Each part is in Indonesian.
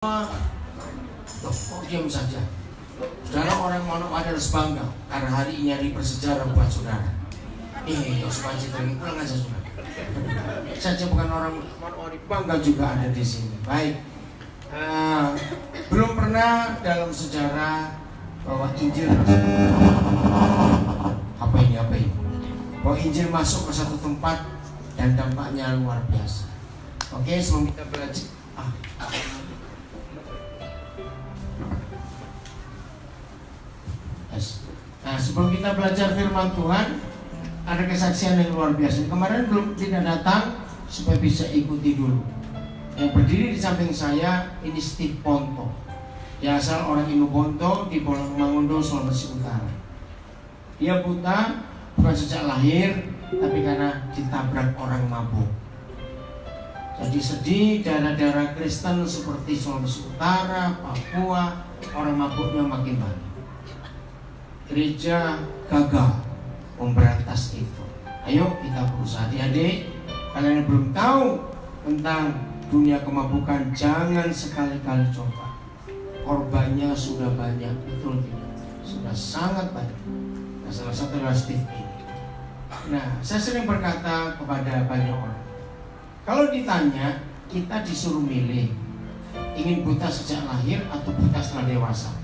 Loh, kok diam saja? Saudara, orang Manokwari harus bangga karena hari ini hari bersejarah buat saudara. Supaya Citren pulang aja saudara. Saja bukan orang Manokwari, bangga juga ada di sini. Baik, belum pernah dalam sejarah bahwa Injil apa ini? Bahwa Injil masuk ke satu tempat dan dampaknya luar biasa. Oke, sebelum kita belajar. Nah, sebelum kita belajar firman Tuhan, ada kesaksian yang luar biasa. Kemarin belum tidak datang supaya bisa ikuti dulu. Yang berdiri di samping saya ini Steve Ponto. Dia asal orang Inubonto di Pulau Mangundo, Sulawesi Utara. Dia buta bukan sejak lahir, tapi karena ditabrak orang mabuk. Jadi sedih, daerah-daerah Kristen seperti Sulawesi Utara, Papua, orang mabuknya makin banyak. Gereja gagal memberantas itu. Ayo kita berusaha. Adik-adik, kalian yang belum tahu tentang dunia kemabukan, jangan sekali-kali coba. Korbannya sudah banyak, betul tidak? Sudah sangat banyak. Nah, salah satu adalah Steve ini. Nah, saya sering berkata kepada banyak orang, kalau ditanya, kita disuruh milih, ingin buta sejak lahir atau buta setelah dewasa?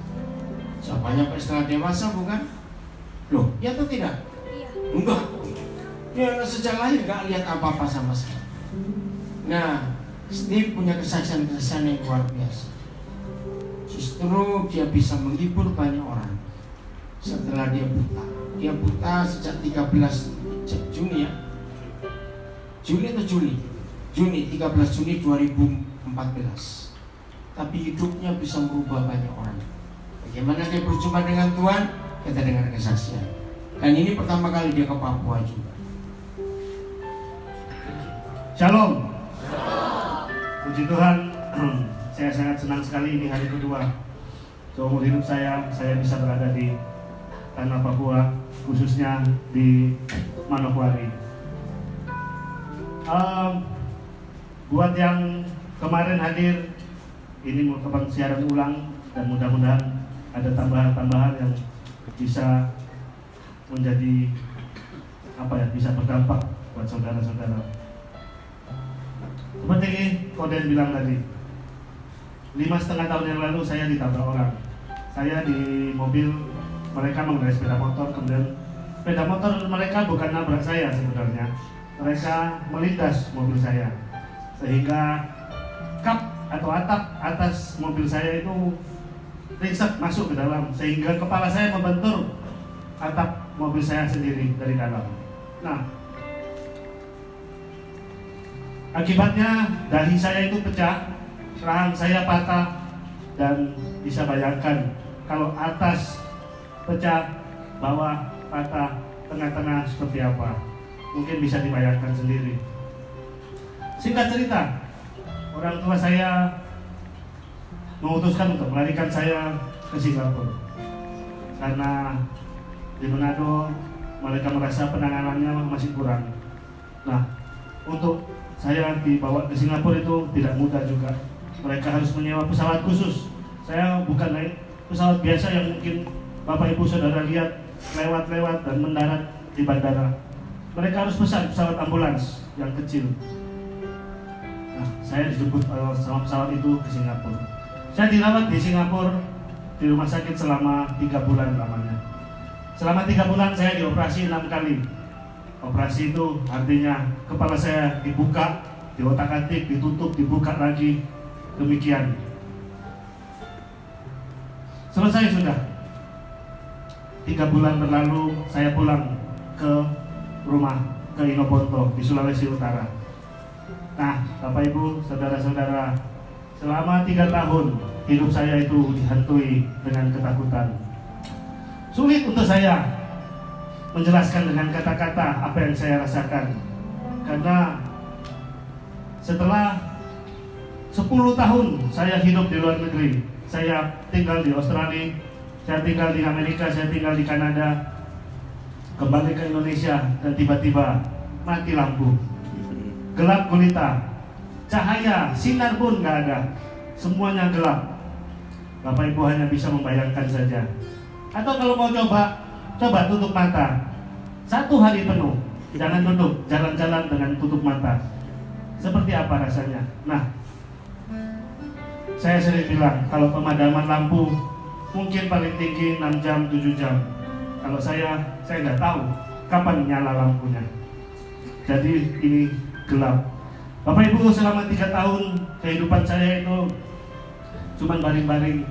Jawabannya setelah dewasa bukan? Loh, ya atau tidak? Iya. Enggak. Ya sejak lahir gak lihat apa-apa sama sekali. Nah, Steve punya kesaksian-kesaksian yang luar biasa. Justru dia bisa menghibur banyak orang setelah dia buta. Dia buta sejak 13 Juni ya. Juni atau Juli? Juni, 13 Juni 2014. Tapi hidupnya bisa merubah banyak orang. Bagaimana dia berjumpa dengan Tuhan? Kita dengar kesaksian. Dan ini pertama kali dia ke Papua juga. Shalom. Puji Tuhan, saya sangat senang sekali ini hari kedua seumur hidup saya bisa berada di tanah Papua, khususnya di Manokwari. Buat yang kemarin hadir, ini merupakan siaran ulang dan mudah-mudahan ada tambahan-tambahan yang bisa menjadi bisa berdampak buat saudara-saudara. Seperti Koden bilang tadi, 5,5 tahun yang lalu saya ditabrak orang. Saya di mobil, mereka mengendarai sepeda motor, kemudian sepeda motor mereka bukan nabrak saya sebenarnya. Mereka melindas mobil saya, sehingga kap atau atap atas mobil saya itu ringsek masuk ke dalam, sehingga kepala saya membentur atap mobil saya sendiri dari dalam. Nah, akibatnya dahi saya itu pecah, rahang saya patah, dan bisa bayangkan kalau atas pecah, bawah patah, tengah-tengah seperti apa. Mungkin bisa dibayangkan sendiri. Singkat cerita, orang tua saya memutuskan untuk melarikan saya ke Singapura karena di Manado mereka merasa penanganannya masih kurang. Nah, untuk saya dibawa ke Singapura itu tidak mudah juga. Mereka harus menyewa pesawat khusus. Saya bukan naik pesawat biasa yang mungkin Bapak Ibu Saudara lihat lewat-lewat dan mendarat di bandara. Mereka harus pesan pesawat ambulans yang kecil. Nah, saya dijemput sama pesawat itu ke Singapura. Saya dirawat di Singapura di rumah sakit selama 3 bulan lamanya. Selama 3 bulan saya dioperasi 6 kali. Operasi itu artinya kepala saya dibuka, diotak-atik, ditutup, dibuka lagi, demikian. Selesai sudah. 3 bulan berlalu, saya pulang ke rumah, ke Inubonto di Sulawesi Utara. Nah, Bapak Ibu, saudara-saudara, selama 3 tahun hidup saya itu dihantui dengan ketakutan. Sulit untuk saya menjelaskan dengan kata-kata apa yang saya rasakan, karena setelah 10 tahun saya hidup di luar negeri, saya tinggal di Australia, saya tinggal di Amerika, saya tinggal di Kanada, kembali ke Indonesia, dan tiba-tiba mati lampu, gelap gulita, cahaya, sinar pun nggak ada. semuanya gelap. Bapak Ibu hanya bisa membayangkan saja. Atau kalau mau coba tutup mata 1 hari penuh, jangan duduk, jalan-jalan dengan tutup mata. Seperti apa rasanya? Nah, saya sering bilang kalau pemadaman lampu mungkin paling tinggi 6 jam, 7 jam. Kalau saya nggak tahu kapan nyala lampunya. Jadi ini gelap. Bapak Ibu, selama 3 tahun kehidupan saya itu cuman baring-baring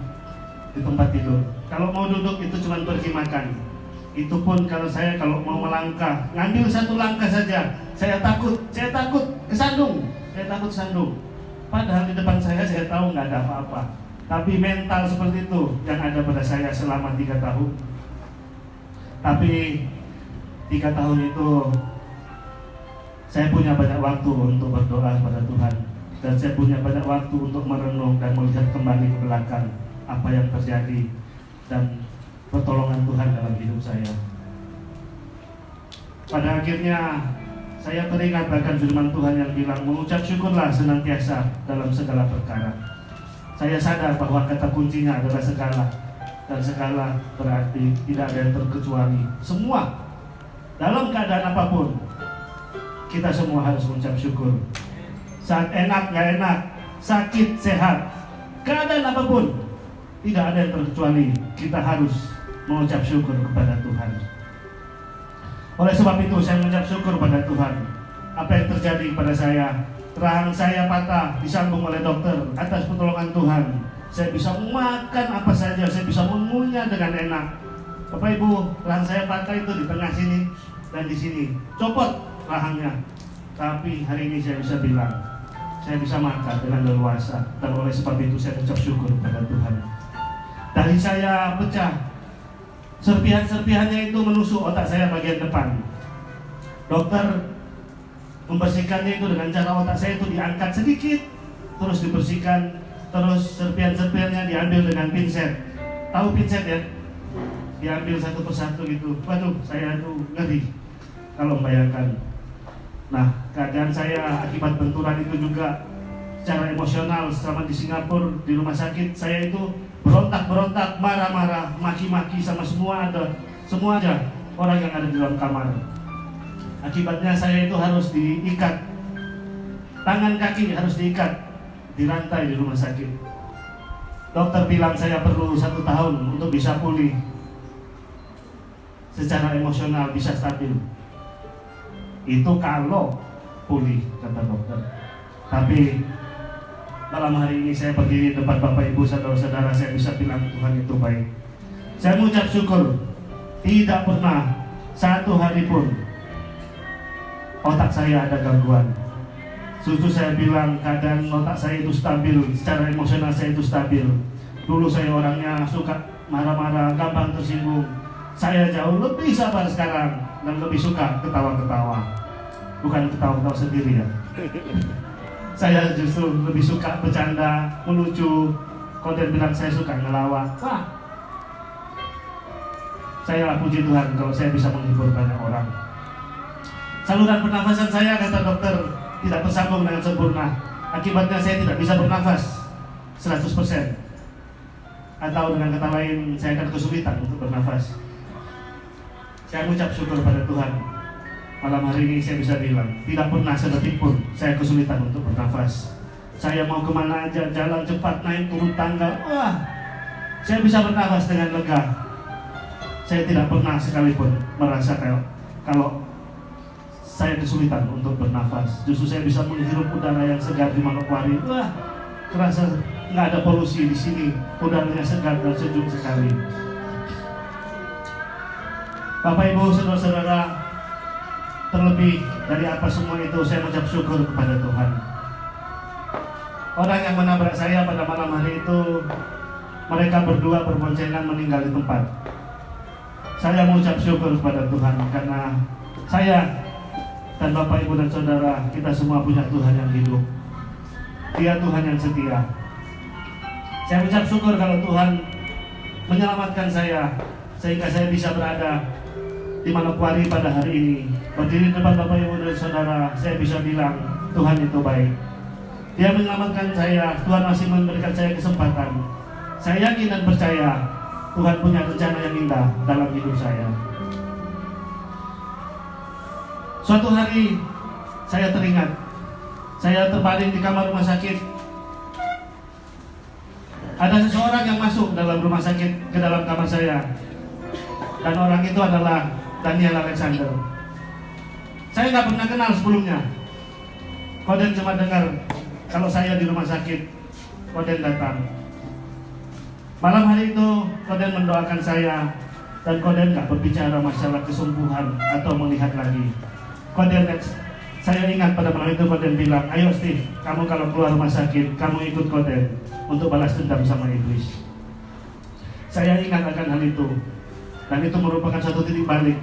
di tempat tidur. Kalau mau duduk itu cuman pergi makan. Itu pun kalau mau melangkah, ngambil 1 langkah saja, saya takut kesandung. Padahal di depan saya tahu nggak ada apa-apa. Tapi mental seperti itu yang ada pada saya selama 3 tahun. Tapi 3 tahun itu saya punya banyak waktu untuk berdoa kepada Tuhan. Dan saya punya banyak waktu untuk merenung dan melihat kembali ke belakang apa yang terjadi dan pertolongan Tuhan dalam hidup saya. Pada akhirnya saya teringat akan firman Tuhan yang bilang, mengucap syukurlah senantiasa dalam segala perkara. Saya sadar bahwa kata kuncinya adalah segala. Dan segala berarti tidak ada yang terkecuali. Semua, dalam keadaan apapun, kita semua harus mengucap syukur. Saat enak, gak enak, sakit, sehat, keadaan apapun, tidak ada yang terkecuali. Kita harus mengucap syukur kepada Tuhan. Oleh sebab itu saya mengucap syukur pada Tuhan. Apa yang terjadi pada saya, rahang saya patah, disambung oleh dokter. Atas pertolongan Tuhan, saya bisa makan apa saja, saya bisa mengunyah dengan enak. Bapak Ibu, rahang saya patah itu di tengah sini dan di sini, copot rahangnya. Tapi hari ini saya bisa bilang, saya bisa makan dengan leluasa. Dan oleh sebab itu saya mengucap syukur kepada Tuhan. Dari saya pecah, serpihan-serpihannya itu menusuk otak saya bagian depan. Dokter membersihkannya itu dengan cara otak saya itu diangkat sedikit, terus dibersihkan, terus serpihan-serpihannya diambil dengan pinset. Tahu pinset ya? Diambil satu persatu gitu. Waduh, saya tuh ngeri kalau membayangkan. Nah, keadaan saya akibat benturan itu juga secara emosional selama di Singapura di rumah sakit, saya itu berontak-berontak, marah-marah, maki-maki sama semua aja orang yang ada di dalam kamar. Akibatnya saya itu harus diikat, tangan kaki harus diikat di rantai di rumah sakit. Dokter bilang saya perlu 1 tahun untuk bisa pulih secara emosional, bisa stabil. Itu kalau pulih, kata dokter. Tapi malam hari ini saya berdiri depan Bapak Ibu saudara-saudara, saya bisa bilang Tuhan itu baik. Saya mengucap syukur, tidak pernah 1 hari pun otak saya ada gangguan. Justru saya bilang keadaan otak saya itu stabil, secara emosional saya itu stabil. Dulu saya orangnya suka marah-marah, gampang tersinggung. Saya jauh lebih sabar sekarang dan lebih suka ketawa-ketawa. Bukan ketawa-ketawa sendiri ya. Saya justru lebih suka bercanda, melucu. Kalau dia bilang saya suka ngelawak, wah, saya puji Tuhan kalau saya bisa menghibur banyak orang. Saluran pernafasan saya, kata dokter, tidak tersambung dengan sempurna. Akibatnya saya tidak bisa bernafas 100%. Atau dengan kata lain, saya akan kesulitan untuk bernafas. Saya mengucap syukur pada Tuhan. Malam hari ini saya bisa bilang, tidak pernah sedetik pun saya kesulitan untuk bernafas. Saya mau kemana aja, jalan cepat, naik turun tangga, wah, saya bisa bernafas dengan lega. Saya tidak pernah sekalipun merasa kalau saya kesulitan untuk bernafas. Justru saya bisa menghirup udara yang segar di Manokwari. Wah, terasa nggak ada polusi di sini, udaranya segar dan sejuk sekali. Bapak Ibu saudara-saudara, terlebih dari apa semua itu saya mengucap syukur kepada Tuhan. Orang yang menabrak saya pada malam hari itu, mereka berdua berboncengan meninggal di tempat. Saya mengucap syukur kepada Tuhan karena saya dan Bapak Ibu dan Saudara, kita semua punya Tuhan yang hidup. Dia Tuhan yang setia. Saya mengucap syukur kalau Tuhan menyelamatkan saya sehingga saya bisa berada di Manokwari pada hari ini. Berdiri depan Bapak Ibu dan Saudara, saya bisa bilang Tuhan itu baik. Dia menyelamatkan saya. Tuhan masih memberikan saya kesempatan. Saya yakin dan percaya Tuhan punya rencana yang indah dalam hidup saya. Suatu hari saya teringat, saya terbaring di kamar rumah sakit. Ada seseorang yang masuk dalam rumah sakit ke dalam kamar saya, dan orang itu adalah Daniel Alexander. Saya nggak pernah kenal sebelumnya. Koden cuma dengar kalau saya di rumah sakit, Koden datang. Malam hari itu Koden mendoakan saya, dan Koden nggak berbicara masalah kesembuhan atau melihat lagi. Koden, saya ingat pada malam itu Koden bilang, ayo Steve, kamu kalau keluar rumah sakit, kamu ikut Koden untuk balas dendam sama iblis. Saya ingat akan hal itu, dan itu merupakan satu titik balik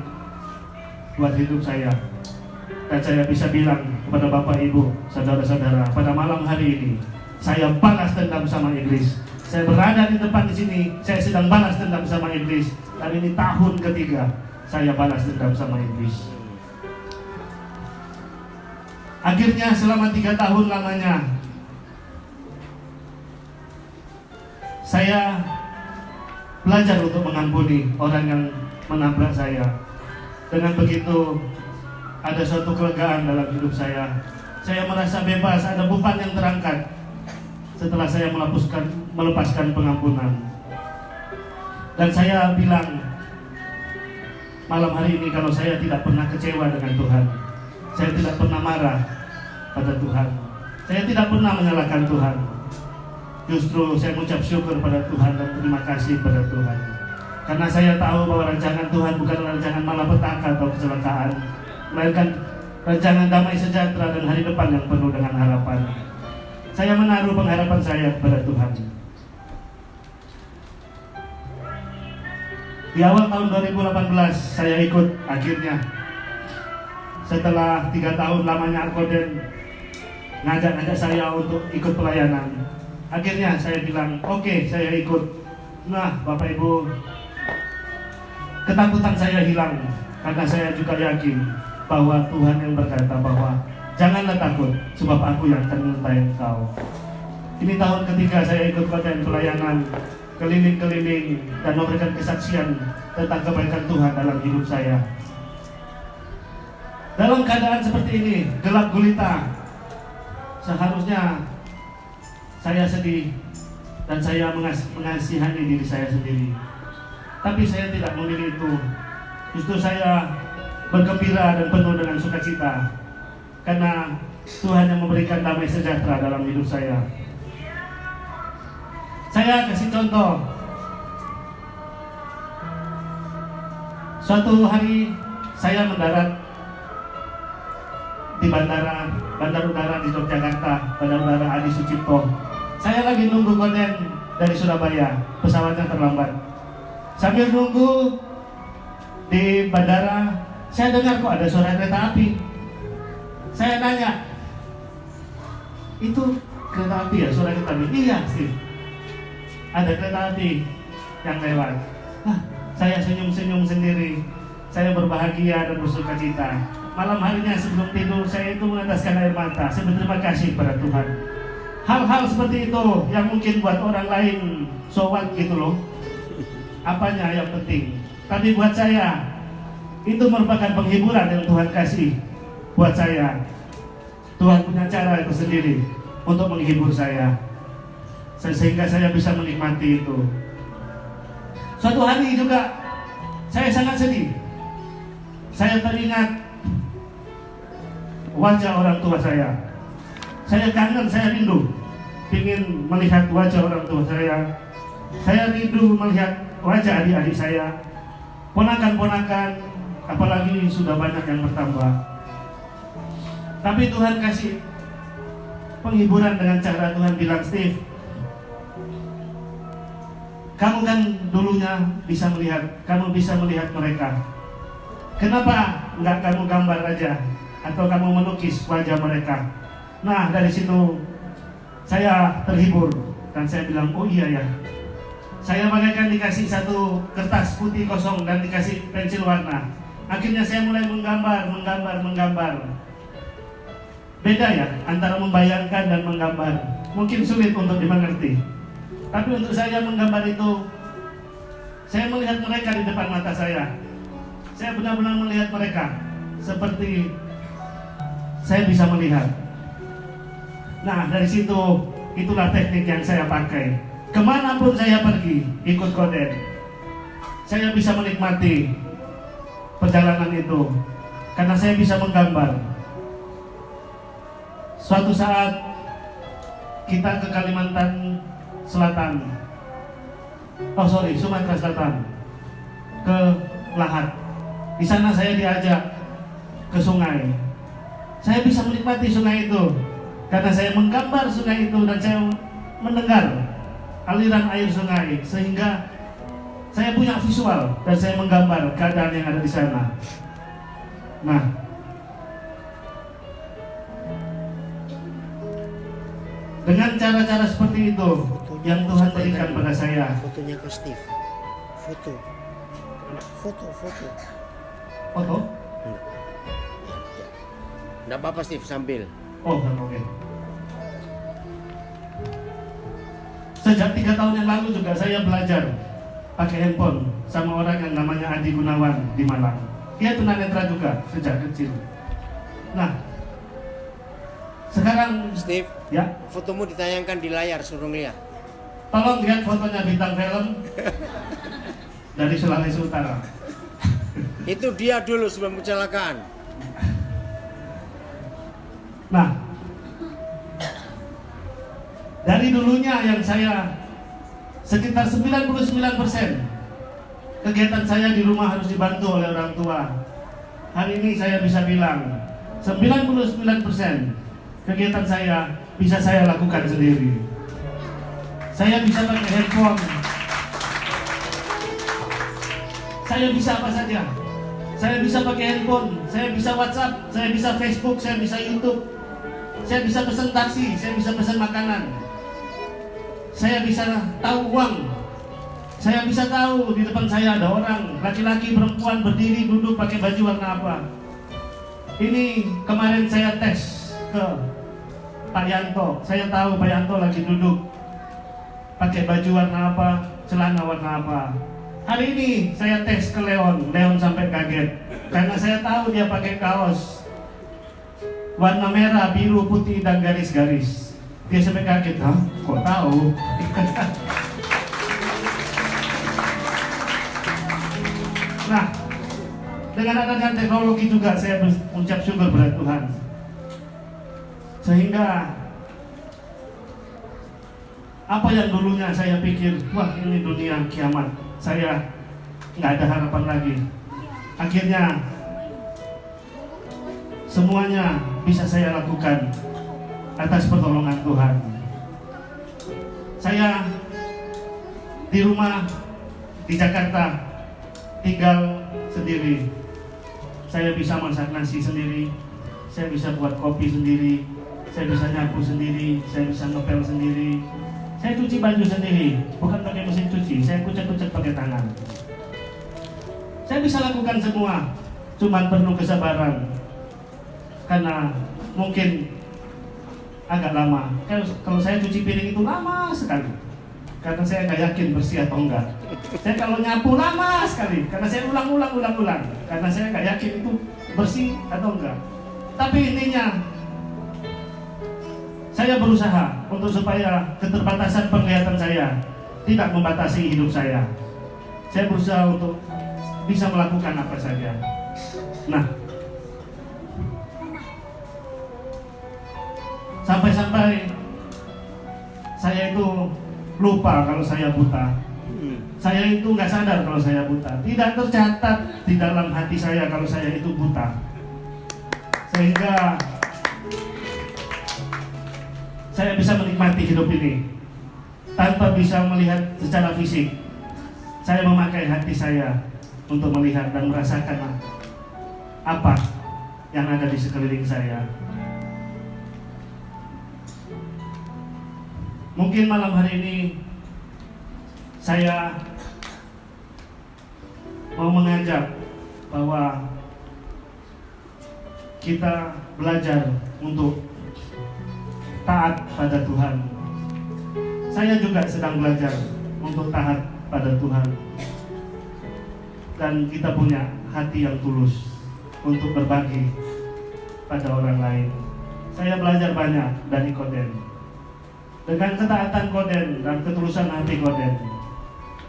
buat hidup saya. Dan saya bisa bilang kepada Bapak Ibu, saudara-saudara, pada malam hari ini saya balas dendam sama iblis. Saya berada di depan di sini, saya sedang balas dendam sama iblis. Dan ini tahun ketiga saya balas dendam sama iblis. Akhirnya selama 3 tahun lamanya saya belajar untuk mengampuni orang yang menabrak saya. Dengan begitu ada suatu kelegaan dalam hidup saya. Saya merasa bebas, ada beban yang terangkat setelah saya melepaskan pengampunan. Dan saya bilang malam hari ini, kalau saya tidak pernah kecewa dengan Tuhan, saya tidak pernah marah pada Tuhan, saya tidak pernah menyalahkan Tuhan. Justru saya mengucap syukur pada Tuhan dan terima kasih pada Tuhan. Karena saya tahu bahwa rancangan Tuhan bukanlah rancangan malapetaka atau kecelakaan, melainkan rancangan damai sejahtera dan hari depan yang penuh dengan harapan. Saya menaruh pengharapan saya kepada Tuhan. Di awal tahun 2018 saya ikut akhirnya. Setelah 3 tahun lamanya Koden ngajak saya untuk ikut pelayanan, akhirnya saya bilang, oke, saya ikut. Nah, Bapak Ibu, ketakutan saya hilang karena saya juga yakin bahwa Tuhan yang berkata bahwa janganlah takut, sebab aku yang akan menyertai engkau. Ini tahun ketiga saya ikut Koden pelayanan, keliling-keliling dan memberikan kesaksian tentang kebaikan Tuhan dalam hidup saya. Dalam keadaan seperti ini, gelap gulita, seharusnya saya sedih dan saya mengasihani diri saya sendiri. Tapi saya tidak memilih itu. Justru saya bergembira dan penuh dengan sukacita karena Tuhan yang memberikan damai sejahtera dalam hidup saya. Saya kasih contoh. Suatu hari saya mendarat di bandar udara di Yogyakarta, Bandar Udara Adi Sucipto. Saya lagi nunggu Koden dari Surabaya, pesawatnya terlambat. Sambil nunggu di bandara, saya dengar kok ada suara kereta api. Saya nanya, itu kereta api ya, suara kereta api? Iya, Steve, ada kereta api yang lewat. Saya senyum-senyum sendiri. Saya berbahagia dan bersukacita. Malam harinya sebelum tidur saya itu meneteskan air mata. Saya berterima kasih pada Tuhan. Hal-hal seperti itu yang mungkin buat orang lain so what gitu loh, apanya yang penting. Tapi buat saya itu merupakan penghiburan yang Tuhan kasih buat saya. Tuhan punya cara itu sendiri untuk menghibur saya, sehingga saya bisa menikmati itu. Suatu hari juga saya sangat sedih. Saya teringat wajah orang tua saya. Saya kangen, saya rindu ingin melihat wajah orang tua saya. Saya rindu melihat wajah adik-adik saya, ponakan-ponakan, apalagi sudah banyak yang bertambah. Tapi Tuhan kasih penghiburan dengan cara Tuhan bilang, Steve, kamu kan dulunya bisa melihat, kamu bisa melihat mereka. Kenapa enggak kamu gambar aja atau kamu melukis wajah mereka? Nah, dari situ saya terhibur dan saya bilang, oh iya ya. Saya bagaikan dikasih satu kertas putih kosong dan dikasih pensil warna. Akhirnya saya mulai menggambar. beda ya antara membayangkan dan menggambar. Mungkin sulit untuk dimengerti. Tapi untuk saya menggambar itu, saya melihat mereka di depan mata saya. Saya benar-benar melihat mereka seperti saya bisa melihat. Nah, dari situ itulah teknik yang saya pakai. Kemanapun saya pergi, ikut Koden, saya bisa menikmati perjalanan itu karena saya bisa menggambar. Suatu saat kita ke Kalimantan Selatan, Sumatera Selatan, ke Lahat. Di sana saya diajak ke sungai. Saya bisa menikmati sungai itu karena saya menggambar sungai itu dan saya mendengar aliran air sungai, sehingga saya punya visual dan saya menggambar keadaan yang ada di sana. Nah, dengan cara-cara seperti itu yang Tuhan berikan pada saya. Fotonya ke Steve. Foto. Foto? Enggak apa-apa Steve, sambil. Oh, oke. Sejak 3 tahun yang lalu juga saya belajar pakai handphone sama orang yang namanya Adi Gunawan di Malang. Dia tunanetra juga sejak kecil. Nah, sekarang Steve, ya, fotomu ditayangkan di layar, suruh lihat. tolong lihat fotonya bintang film dari Sulawesi Utara. Itu dia dulu sebelum kecelakaan. Nah, dari dulunya yang saya sekitar 99% kegiatan saya di rumah harus dibantu oleh orang tua. Hari ini saya bisa bilang 99% kegiatan saya bisa saya lakukan sendiri. Saya bisa pakai handphone. Saya bisa apa saja. Saya bisa pakai handphone, saya bisa WhatsApp, saya bisa Facebook, saya bisa YouTube. Saya bisa pesan taksi, saya bisa pesan makanan. Saya bisa tahu uang. Saya bisa tahu di depan saya ada orang, laki-laki, perempuan berdiri, duduk pakai baju warna apa. Ini kemarin saya tes ke Pak Yanto. Saya tahu Pak Yanto lagi duduk pakai baju warna apa, celana warna apa. Hari ini saya tes ke Leon sampai kaget karena saya tahu dia pakai kaos warna merah, biru, putih dan garis-garis. Dia sampai kaget, hah? Kok tahu? Nah, dengan adanya teknologi juga saya mengucap syukur pada Tuhan. Sehingga apa yang dulunya saya pikir, wah ini dunia kiamat, saya nggak ada harapan lagi. Akhirnya semuanya bisa saya lakukan atas pertolongan Tuhan. Saya di rumah di Jakarta tinggal sendiri. Saya bisa masak nasi sendiri, saya bisa buat kopi sendiri, saya bisa nyapu sendiri, saya bisa ngepel sendiri, saya cuci baju sendiri, bukan pakai mesin cuci, saya kucek-kucek pakai tangan. Saya bisa lakukan semua, cuman perlu kesabaran. Karena mungkin agak lama. Kalau saya cuci piring itu lama sekali, karena saya nggak yakin bersih atau enggak. Saya kalau nyapu lama sekali, karena saya ulang, karena saya nggak yakin itu bersih atau enggak. Tapi intinya saya berusaha untuk supaya keterbatasan penglihatan saya tidak membatasi hidup saya. Saya berusaha untuk bisa melakukan apa saja. Nah, sampai-sampai saya itu lupa kalau saya buta. Saya itu nggak sadar kalau saya buta. Tidak tercatat di dalam hati saya kalau saya itu buta. Sehingga saya bisa menikmati hidup ini tanpa bisa melihat secara fisik. Saya memakai hati saya untuk melihat dan merasakan apa yang ada di sekeliling saya. Mungkin malam hari ini saya mau mengajak bahwa kita belajar untuk taat pada Tuhan. Saya juga sedang belajar untuk taat pada Tuhan. Dan kita punya hati yang tulus untuk berbagi pada orang lain. Saya belajar banyak dari Koden. Dengan ketaatan Koden dan ketulusan hati Koden,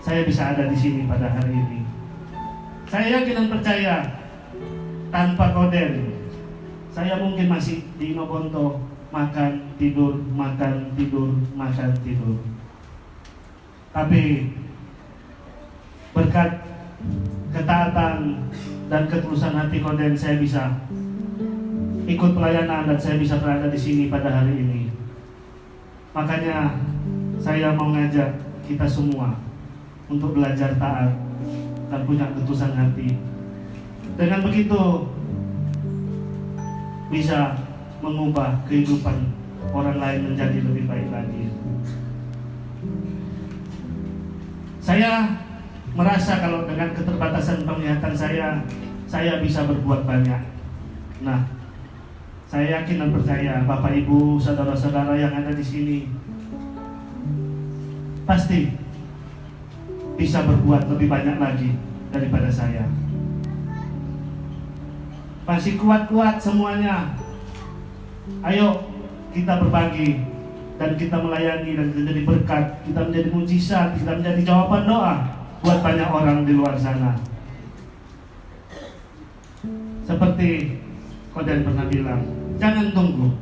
saya bisa ada di sini pada hari ini. Saya yakin dan percaya, tanpa Koden, saya mungkin masih di Inoponto, makan, tidur, makan, tidur, makan, tidur. Tapi berkat ketaatan dan ketulusan hati Koden, saya bisa ikut pelayanan dan saya bisa berada di sini pada hari ini. Makanya saya mau ngajak kita semua untuk belajar taat dan punya ketulusan hati. Dengan begitu bisa mengubah kehidupan orang lain menjadi lebih baik lagi. Saya merasa kalau dengan keterbatasan penglihatan saya bisa berbuat banyak. Nah, saya yakin dan percaya Bapak Ibu, saudara-saudara yang ada di sini pasti bisa berbuat lebih banyak lagi daripada saya. Masih kuat-kuat semuanya. Ayo kita berbagi dan kita melayani dan kita menjadi berkat, kita menjadi mujizat, kita menjadi jawaban doa buat banyak orang di luar sana. Seperti Koden pernah bilang, jangan tunggu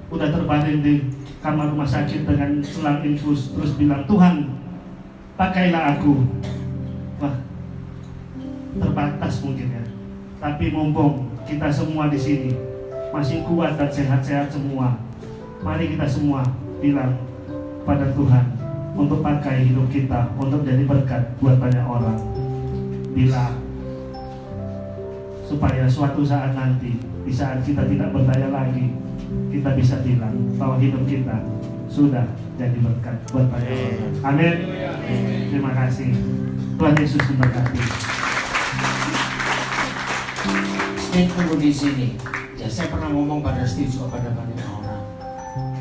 udah terbaring di kamar rumah sakit dengan selang infus terus bilang, Tuhan pakailah aku. Wah, terbatas mungkin ya. Tapi mumpung kita semua di sini masih kuat dan sehat-sehat semua, mari kita semua bilang pada Tuhan untuk pakai hidup kita untuk jadi berkat buat banyak orang. Bilang supaya suatu saat nanti, di saat kita tidak berdaya lagi, kita bisa bilang bahwa hidup kita sudah jadi berkat buat banyak orang. Amin. Terima kasih. Tuhan Yesus memberkati. Steve tunggu di sini. Ya, saya pernah ngomong pada Steve juga pada banyak orang.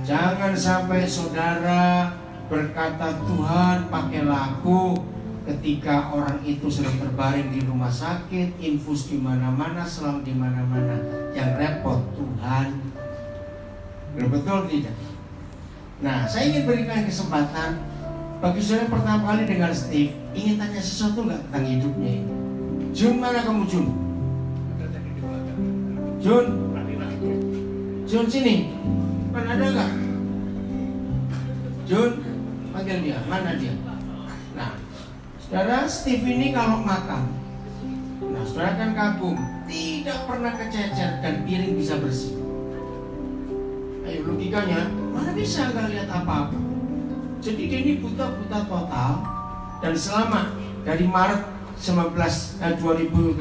Jangan sampai saudara berkata, Tuhan pakailah aku, ketika orang itu sedang terbaring di rumah sakit, infus di mana-mana, selang di mana-mana. Yang repot Tuhan. Betul tidak? Nah, saya ingin berikan kesempatan bagi saudara yang pertama kali dengar Steve, ingin tanya sesuatu nggak tentang hidupnya ini? Jun, mana kamu Jun? Jun, Jun sini. Mana ada nggak? Jun, panggil dia. Mana dia? Nah, saudara, Steve ini kalau makan, nah saudara kan kagum, tidak pernah kececer dan piring bisa bersih. Ayo logikanya, mana bisa nggak lihat apa-apa? Jadi dia ini buta-buta total. Dan selama dari Maret 2018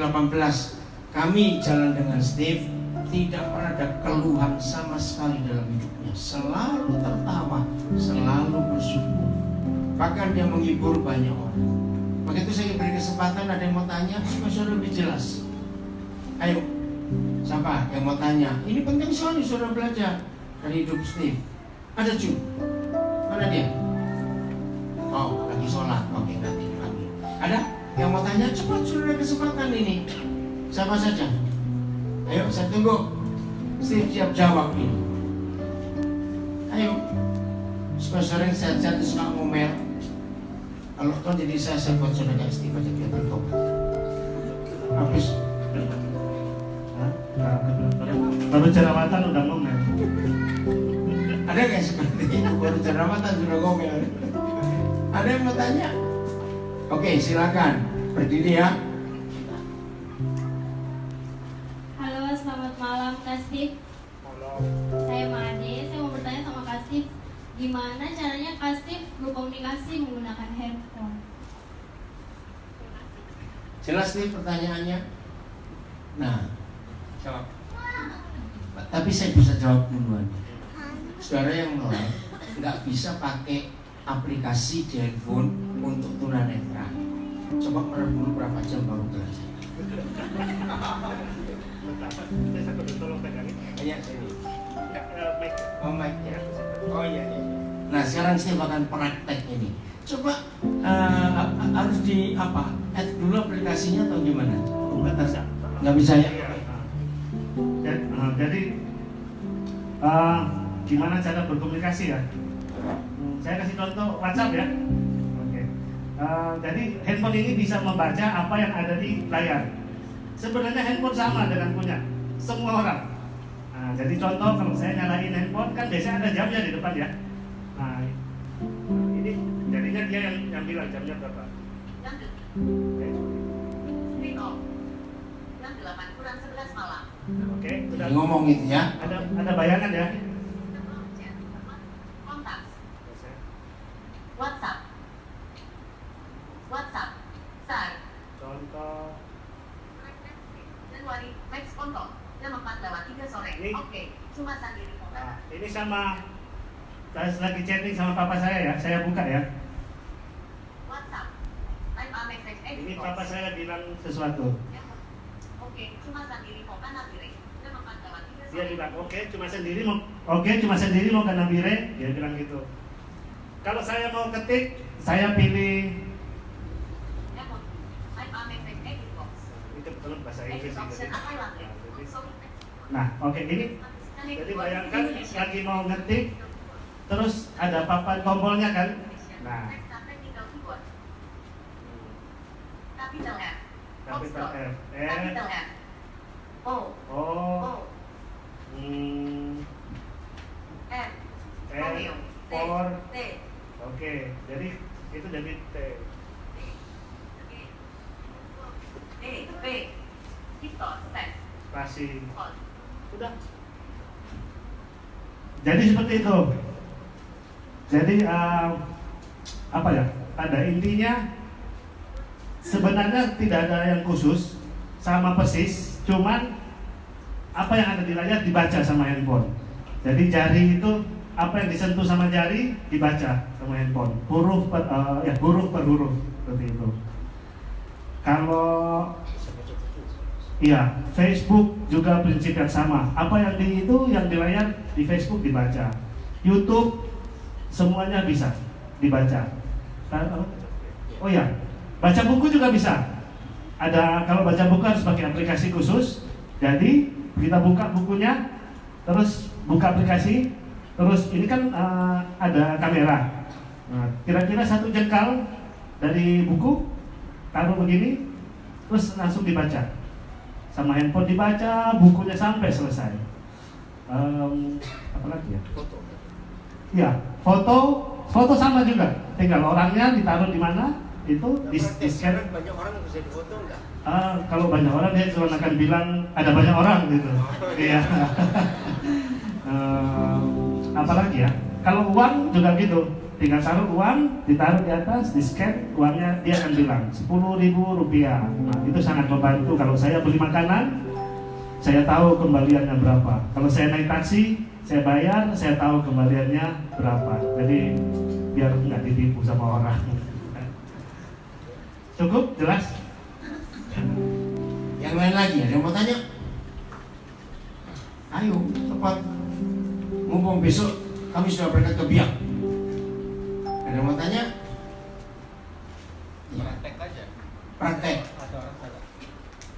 kami jalan dengan Steve, tidak pernah ada keluhan sama sekali dalam hidupnya. Selalu tertawa, selalu bersyukur. Bahkan dia menghibur banyak orang. Maka itu saya beri kesempatan, ada yang mau tanya supaya saudara lebih jelas. Ayo, siapa yang mau tanya? Ini penting sekali saudara belajar dari hidup Steve. Ada Jun? Mana dia? Oh, lagi sholat. Oke, nanti lagi. Ada yang mau tanya? Cepat saudara, kesempatan ini. Siapa saja? Ayo, saya tunggu. Steve siap jawab ini. Ayo. Supaya sering sehat-sehat suka ngomel. Kalau kau jadi saya buat saudara Steve aja biar bertobat. Habis. Baru jerawatan udah ngomel. Ada nggak seperti itu? Baru jerawatan sudah ngomel. Ada yang mau tanya? Oke, silakan berdiri ya. Halo, selamat malam Kak Steve. Saya Made, saya mau bertanya sama Kak Steve, gimana caranya Kak Steve berkomunikasi menggunakan handphone? Jelas nih pertanyaannya. Nah, jawab. Tapi saya bisa jawab duluan. Saudara yang mulai nggak bisa pakai aplikasi di handphone untuk tunanetra. Coba dulu berapa jam baru belajar. Saya satu tolong pegangin. Iya, sini. Mic. Oh, mic ya. Oh iya, iya. Nah, sekarang saya akan praktek ini. Coba harus di apa? Add dulu aplikasinya atau gimana? Nggak bisa. Nggak bisa ya? Iya. Jadi gimana cara berkomunikasi ya? Saya kasih contoh WhatsApp ya. Oke. Jadi handphone ini bisa membaca apa yang ada di layar. Sebenarnya handphone sama dengan punya semua orang. Nah, jadi contoh kalau saya nyalain handphone kan biasanya ada jamnya di depan ya. Nah, ini jadinya dia yang bilang jamnya berapa. Oke. Screen off. Jam 8 kurang 11 malam. Oke, sudah. Ngomong gitu ya. Ada bayangan ya. Kontak. WhatsApp. WhatsApp. Sar. Contoh. Januari. Max Konto. Jam 4:03 sore. Ini. Oke. Cuma sendiri. Nah, ini sama saya lagi chatting sama papa saya ya. Saya buka ya. WhatsApp. Type a message. Ini papa saya bilang sesuatu. Oke. Cuma sendiri. Kok kan nabire. Jam 4:03 sore. Dia bilang oke cuma sendiri mau ke Nabire. Dia bilang gitu. Kalau saya mau ketik, saya pilih Type a message. Edit box. itu belum bahasa Inggris Edit option gitu. apa lagi? Nah, oke ini jadi bayangkan lagi mau ngetik, terus ada papan tombolnya kan. Nah, Capital F. capital F, Capital F. O. O, O. F. F, Romeo. T. for, T. oke, jadi itu jadi T. E. B. Victor. Space. Spasi. Call. Udah. Jadi seperti itu. Jadi apa ya? Pada intinya sebenarnya tidak ada yang khusus, sama persis, cuman apa yang ada di layar dibaca sama handphone. Jadi jari itu apa yang disentuh sama jari dibaca sama handphone. Huruf per huruf seperti itu. Kalau iya, Facebook juga prinsip yang sama. Apa yang di layar di Facebook dibaca. YouTube semuanya bisa dibaca. Oh ya, baca buku juga bisa. Kalau baca buku harus pakai aplikasi khusus. Jadi kita buka bukunya, terus buka aplikasi, terus ini kan ada kamera. Nah, kira-kira 1 jengkal dari buku, taruh begini, terus langsung dibaca. Sama handphone dibaca, bukunya sampai selesai. Apa lagi ya? Foto. Iya, foto sama juga. Tinggal orangnya ditaruh di mana, itu di scan. Sekarang banyak orang bisa difoto enggak? Kalau banyak orang dia cuma akan bilang ada banyak orang gitu. Iya. Apalagi ya? Kalau uang juga gitu. Tinggal taruh uang, ditaruh di atas, di scan, uangnya dia akan bilang 10.000 rupiah. Nah, itu sangat membantu. Kalau saya beli makanan, saya tahu kembaliannya berapa. Kalau saya naik taksi, saya bayar, saya tahu kembaliannya berapa. Jadi biar nggak ditipu sama orang. Cukup, jelas? Yang lain lagi ada yang mau tanya? Ayo, cepat. Mumpung besok kami sudah berangkat ke Biak. Ada yang mau tanya? Ya. Praktek aja. Praktek. Ada orang salah.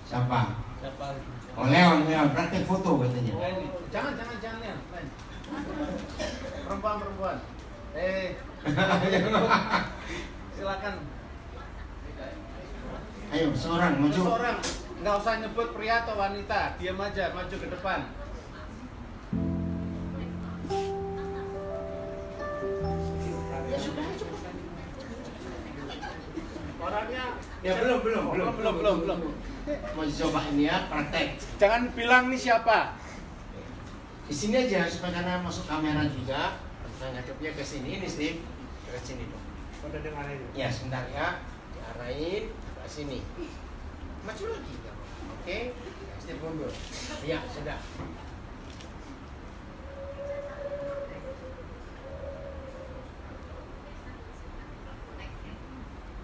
Siapa? Siapa? Oh Leon, praktek foto katanya. Jangan Leon. Lain. Perempuan. Silakan. Ayo, seorang maju. Seorang, nggak usah nyebut pria atau wanita, diam aja, maju ke depan. Ya sudah, cukup. Orangnya Ya belum. Mau coba ini ya, praktek. Jangan bilang nih siapa. Di sini aja supaya karena masuk kamera juga. Kita ngadepnya ke sini, ini Steve. Ke sini dong. udah dengar itu. Ya, sebentar ya. Diarahin ke sini. Maju lagi. Oke. Steve mundur. Ya, sudah.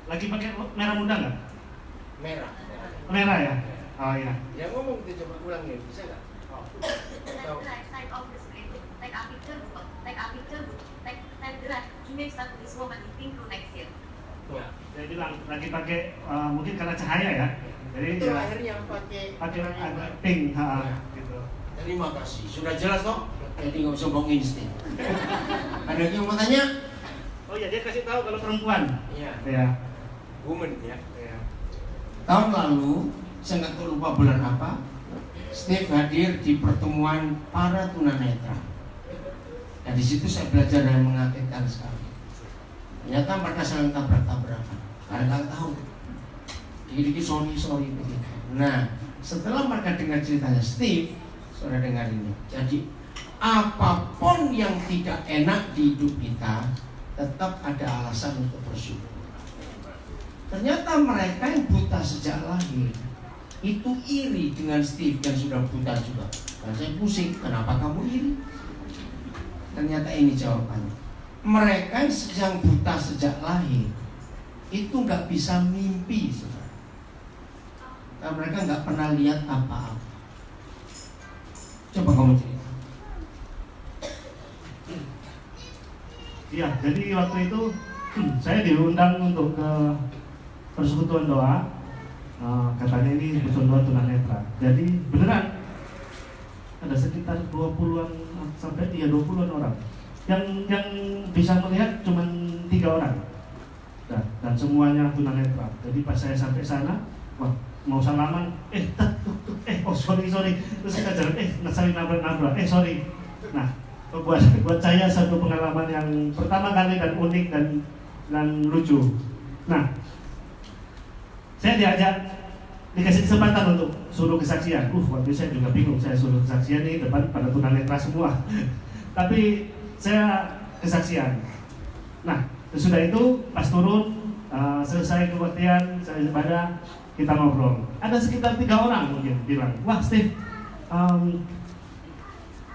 Lagi pakai merah muda nggak? Merah. Merah ya? Oh iya. Yang ngomong itu coba ulang ya, bisa nggak? Take the right side of the screen. Take a picture. Take a picture. Take the right image that this woman is pink to next year. Ya. Saya bilang lagi pakai mungkin karena cahaya ya. Jadi Itu ya, akhirnya pakai agak pink, Ya. gitu. Terima kasih. Sudah jelas toh? Jadi nggak usah bohong insting. Ada yang mau tanya? Oh iya, dia kasih tahu kalau perempuan. Iya. Ya. Woman ya. Ya. Tahun lalu, saya nggak tahu lupa bulan apa, Steve hadir di pertemuan para tunanetra. Dan di situ saya belajar yang mengagetkan sekali. Ternyata mereka saling tabrak-tabrakan. Karena nggak tahu. Dikit-dikit sorry begitu. Nah, setelah mereka dengar ceritanya Steve, saudara dengar ini. Jadi apapun yang tidak enak di hidup kita, tetap ada alasan untuk bersyukur. Ternyata mereka yang buta sejak lahir itu iri dengan Steve yang sudah buta juga. Dan saya pusing, kenapa kamu iri? Ternyata ini jawabannya. Mereka yang buta sejak lahir itu nggak bisa mimpi, saudara. Karena mereka nggak pernah lihat apa-apa. Coba kamu cerita. Iya, jadi waktu itu saya diundang untuk ke persekutuan doa. Katanya ini persekutuan doa tunanetra. Jadi beneran ada sekitar 20-an sampai 20-an orang. Yang bisa melihat cuma 3 orang. Dan semuanya tunanetra. Jadi pas saya sampai sana, wah, mau salaman, sorry. Terus kita jalan, saling nabrak, sorry. Nah, buat saya satu pengalaman yang pertama kali dan unik dan lucu. Nah, saya dikasih kesempatan untuk suruh kesaksian. Waktu itu saya juga bingung, saya suruh kesaksian nih depan pada tunanetra semua. Tapi saya kesaksian. Nah, sesudah itu pas turun, selesai kebaktian, saya ibadah, kita ngobrol. Ada sekitar 3 orang mungkin bilang, wah Steve,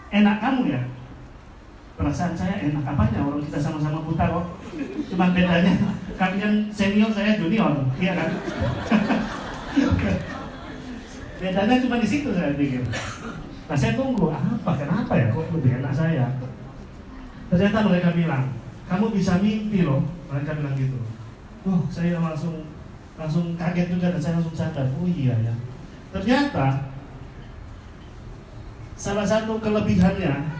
enak kamu ya? Perasaan saya enak apanya, orang kita sama-sama buta kok. Cuma bedanya kalian senior, saya junior, iya kan? Bedanya cuma di situ saya pikir. Nah saya tunggu, kenapa ya kok lebih enak saya? Ternyata mereka bilang, kamu bisa mimpi loh, mereka bilang gitu. Saya langsung kaget juga dan saya langsung sadar, oh iya ya. Ternyata salah satu kelebihannya,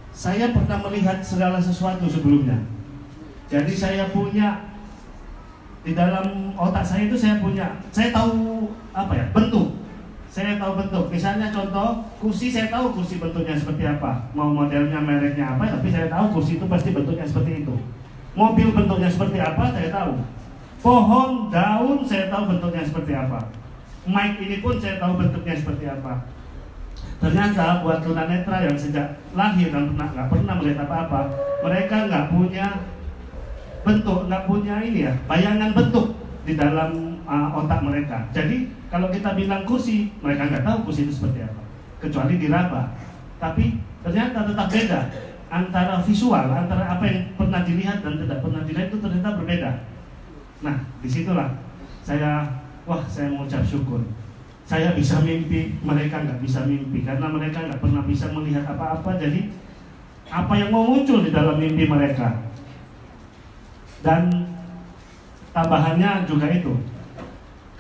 saya pernah melihat segala sesuatu sebelumnya. Jadi saya punya di dalam otak saya itu saya tahu bentuk. Saya tahu bentuk. Misalnya contoh kursi, saya tahu kursi bentuknya seperti apa. Mau modelnya, mereknya apa, tapi saya tahu kursi itu pasti bentuknya seperti itu. Mobil bentuknya seperti apa, saya tahu. Pohon, daun, saya tahu bentuknya seperti apa. Mic ini pun saya tahu bentuknya seperti apa. Ternyata buat tunanetra yang sejak lahir dan nggak pernah melihat apa-apa, mereka nggak punya bentuk, nggak punya bayangan bentuk di dalam otak mereka. Jadi kalau kita bilang kursi, mereka nggak tahu kursi itu seperti apa, kecuali diraba. Tapi ternyata tetap beda antara visual, antara apa yang pernah dilihat dan tidak pernah dilihat itu ternyata berbeda. Nah, disitulah saya mengucap syukur. Saya bisa mimpi, mereka nggak bisa mimpi karena mereka nggak pernah bisa melihat apa-apa. Jadi apa yang mau muncul di dalam mimpi mereka. Dan tambahannya juga itu.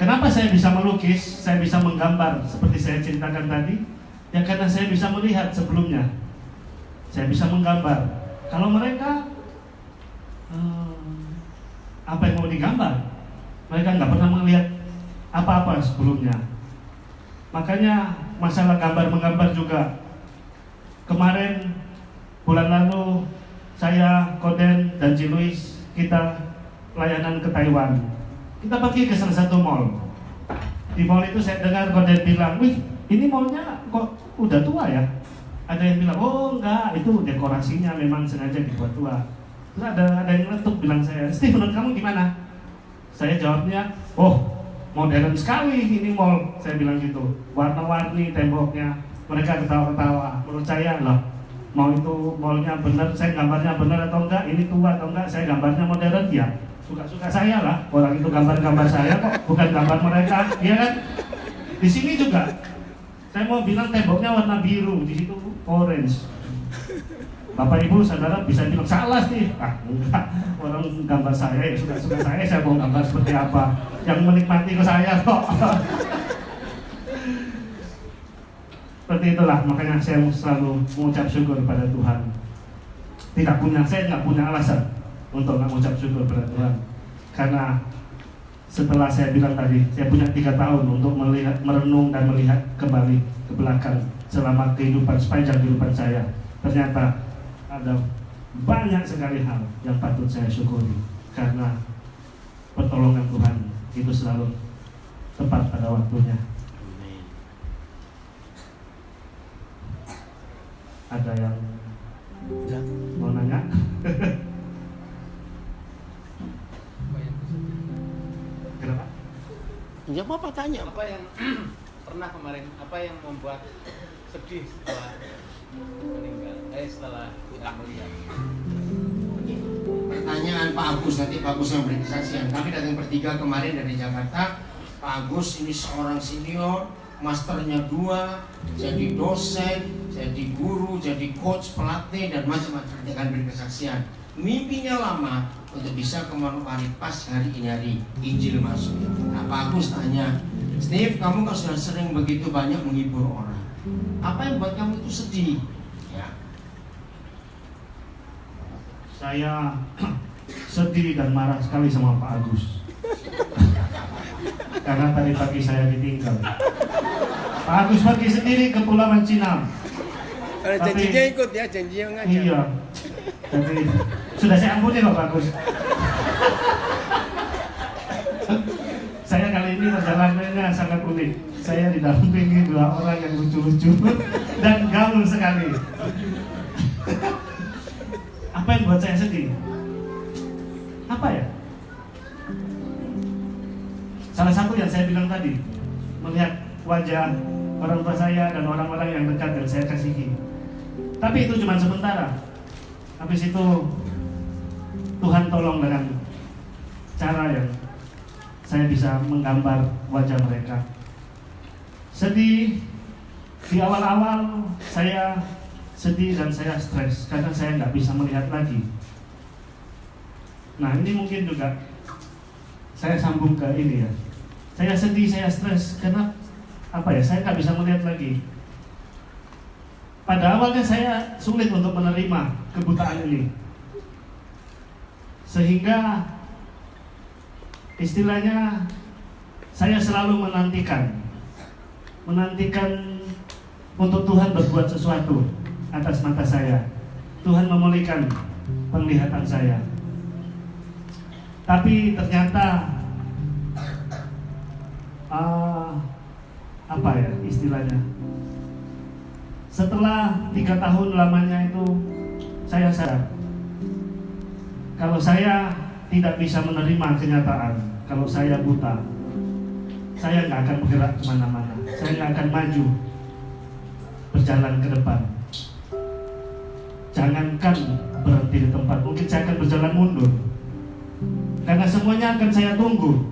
Kenapa saya bisa melukis, saya bisa menggambar seperti saya ceritakan tadi? Ya karena saya bisa melihat sebelumnya. Saya bisa menggambar. Kalau mereka apa yang mau digambar? Mereka nggak pernah melihat apa-apa sebelumnya. Makanya masalah gambar-menggambar juga. Kemarin bulan lalu saya, Koden, dan Ciluis kita pelayanan ke Taiwan. Kita pergi ke salah satu mall. Di mall itu saya dengar Koden bilang, wih ini mallnya kok udah tua ya? Ada yang bilang, oh enggak, itu dekorasinya memang sengaja dibuat tua. Terus ada yang letuk bilang saya, Steve menurut kamu gimana? Saya jawabnya, modern sekali ini mall. Saya bilang gitu, warna-warni temboknya. Mereka ketawa-ketawa. Menurut saya loh, mau itu mallnya benar, saya gambarnya benar atau enggak, ini tua atau enggak, saya gambarnya modern ya. suka-suka saya lah. Orang itu gambar-gambar saya kok, bukan gambar mereka, iya kan? Di sini juga, saya mau bilang temboknya warna biru, di situ orange. Bapak Ibu Saudara bisa bilang salah sih, enggak, orang gambar saya ya suka-suka saya mau gambar seperti apa, yang menikmati ke saya kok. Seperti itulah, makanya saya selalu mengucap syukur pada Tuhan. Saya nggak punya alasan untuk nggak mengucap syukur pada Tuhan, karena setelah saya bilang tadi, saya punya 3 tahun untuk melihat, merenung dan melihat kembali ke belakang selama sepanjang kehidupan saya. Ternyata ada banyak sekali hal yang patut saya syukuri, karena pertolongan Tuhan itu selalu tepat pada waktunya. Ada yang mau nanya? Kenapa? Ya Bapak tanya. Apa yang pernah kemarin, apa yang membuat sedih setelah meninggal, setelah tidak melihat? Pertanyaan Pak Agus, nanti Pak Agus yang beri kesaksian. Kami datang bertiga kemarin dari Jakarta. Pak Agus ini seorang senior, masternya 2, jadi dosen, jadi guru, jadi coach, pelatih, dan macam-macam. Dia akan beri kesaksian. Mimpinya lama untuk bisa ke Manokwari pas hari ini hari Injil masuk. Nah, Pak Agus tanya, Steve, kamu kan sudah sering begitu banyak menghibur orang. Apa yang buat kamu itu sedih? Ya. Saya sedih dan marah sekali sama Pak Agus. Karena tadi pagi saya ditinggal. Pak Agus pergi sendiri ke Pulau Cina. Janjinya ikut ya, janjinya ngajak. Iya. Tapi sudah saya ampuni loh Pak Agus. Saya kali ini perjalanannya sangat unik. Saya didampingi 2 orang yang lucu-lucu dan gaul sekali. Apa yang buat saya sedih? Apa ya? Salah satu yang saya bilang tadi, melihat wajah orang tua saya dan orang-orang yang dekat dan saya kasihi. Tapi itu cuma sementara. Habis itu Tuhan tolong dengan cara yang saya bisa menggambar wajah mereka. Sedih, di awal-awal saya sedih dan saya stres karena saya nggak bisa melihat lagi. Nah ini mungkin juga saya sambung ke ini ya. Saya sedih, saya stres karena apa ya? Saya nggak bisa melihat lagi. Pada awalnya saya sulit untuk menerima kebutaan ini, sehingga istilahnya saya selalu menantikan untuk Tuhan berbuat sesuatu atas mata saya. Tuhan memulihkan penglihatan saya. Tapi ternyata apa ya istilahnya? Setelah 3 tahun lamanya itu saya sadar kalau saya tidak bisa menerima kenyataan, kalau saya buta, saya nggak akan bergerak kemana-mana, saya nggak akan maju berjalan ke depan. Jangankan berhenti di tempat, mungkin saya akan berjalan mundur, karena semuanya akan saya tunggu.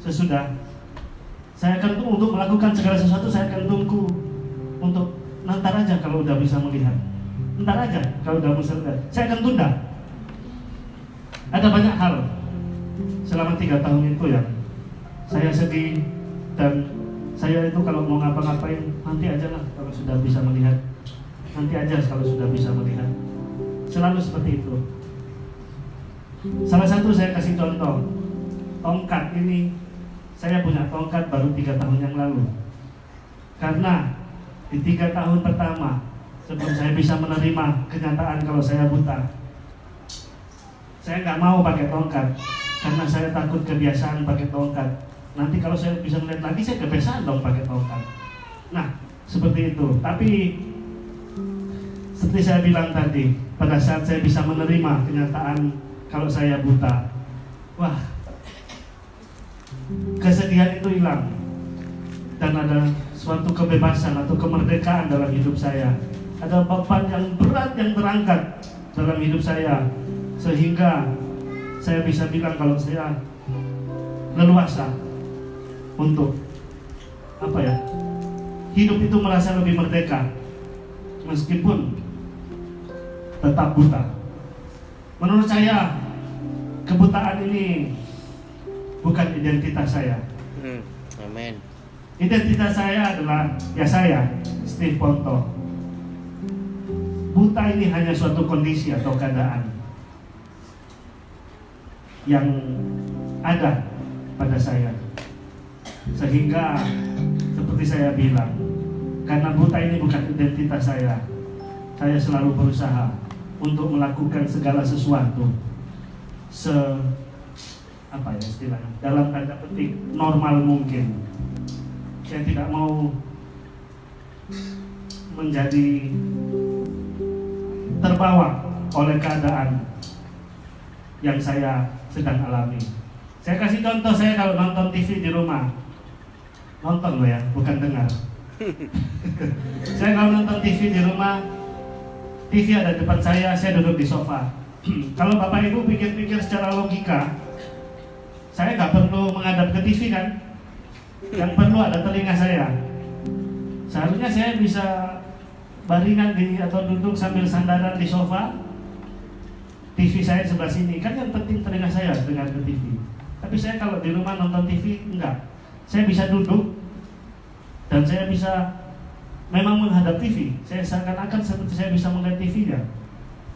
Sesudah saya akan tunggu untuk melakukan segala sesuatu, saya akan tunggu untuk ntar aja kalau udah bisa melihat, ntar aja kalau udah bisa melihat, saya akan tunda. Ada banyak hal selama 3 tahun itu ya saya sedih, dan saya itu kalau mau ngapa-ngapain nanti aja lah kalau sudah bisa melihat, nanti aja kalau sudah bisa melihat, selalu seperti itu. Salah satu saya kasih contoh, tongkat ini, saya punya tongkat baru 3 tahun yang lalu, karena di 3 tahun pertama sebelum saya bisa menerima kenyataan kalau saya buta, saya nggak mau pakai tongkat karena saya takut kebiasaan pakai tongkat. Nanti kalau saya bisa melihat lagi, saya kebiasaan dong pakai tongkat. Nah, seperti itu. Tapi seperti saya bilang tadi, pada saat saya bisa menerima kenyataan kalau saya buta, wah, kesedihan itu hilang, dan ada suatu kebebasan atau kemerdekaan dalam hidup saya. Ada beban yang berat yang terangkat dalam hidup saya, sehingga saya bisa bilang kalau saya leluasa untuk hidup itu merasa lebih merdeka meskipun tetap buta. Menurut saya kebutaan ini bukan identitas saya. Amin. Identitas saya adalah saya, Steve Ponto. Buta ini hanya suatu kondisi atau keadaan yang ada pada saya. Sehingga seperti saya bilang, karena buta ini bukan identitas saya selalu berusaha untuk melakukan segala sesuatu istilahnya dalam tanda petik normal mungkin. Saya tidak mau menjadi terbawa oleh keadaan yang saya sedang alami. Saya kasih contoh, saya kalau nonton TV di rumah, nonton loh ya, bukan dengar. Saya kalau nonton TV di rumah, TV ada depan saya duduk di sofa. Kalau Bapak Ibu pikir-pikir secara logika, saya nggak perlu menghadap ke TV kan? Yang perlu ada telinga saya. Seharusnya saya bisa baringan atau duduk sambil sandaran di sofa, TV saya sebelah sini. Kan yang penting telinga saya dengar ke TV. Tapi saya kalau di rumah nonton TV, enggak. Saya bisa duduk dan saya bisa memang menghadap TV. Saya seakan-akan seperti saya bisa melihat TV-nya.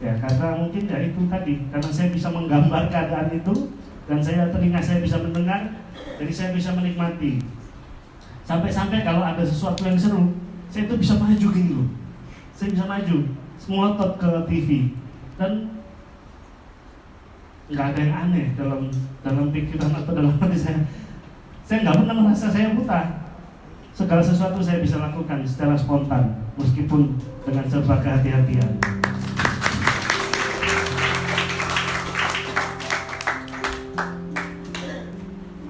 Ya, karena mungkin ya itu tadi, karena saya bisa menggambar keadaan itu dan telinga saya bisa mendengar, jadi saya bisa menikmati. Sampai-sampai kalau ada sesuatu yang seru, saya itu bisa maju gini loh. Saya bisa maju, melotot ke TV dan nggak ada yang aneh dalam pikiran atau dalam hati saya. Saya nggak pernah merasa saya buta. Segala sesuatu saya bisa lakukan secara spontan, meskipun dengan serba kehati-hatian.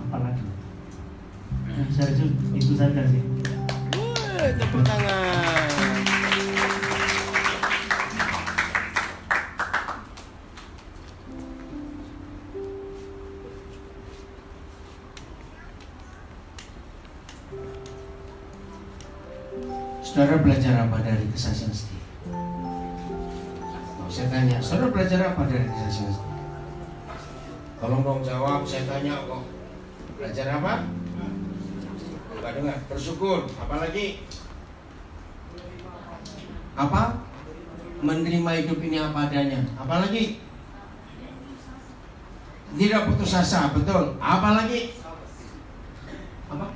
Apalagi? Saya itu saja sih. Tepuk tangan. Saudara belajar apa dari kesaksian Steve? Saya tanya, saudara belajar apa dari kesaksian Steve? Tolong dong jawab, saya tanya kok. Belajar apa? Enggak dengar, bersyukur. Apalagi? Apa? Menerima hidup ini apa adanya. Apalagi? Tidak putus asa, betul. Apalagi? Apa?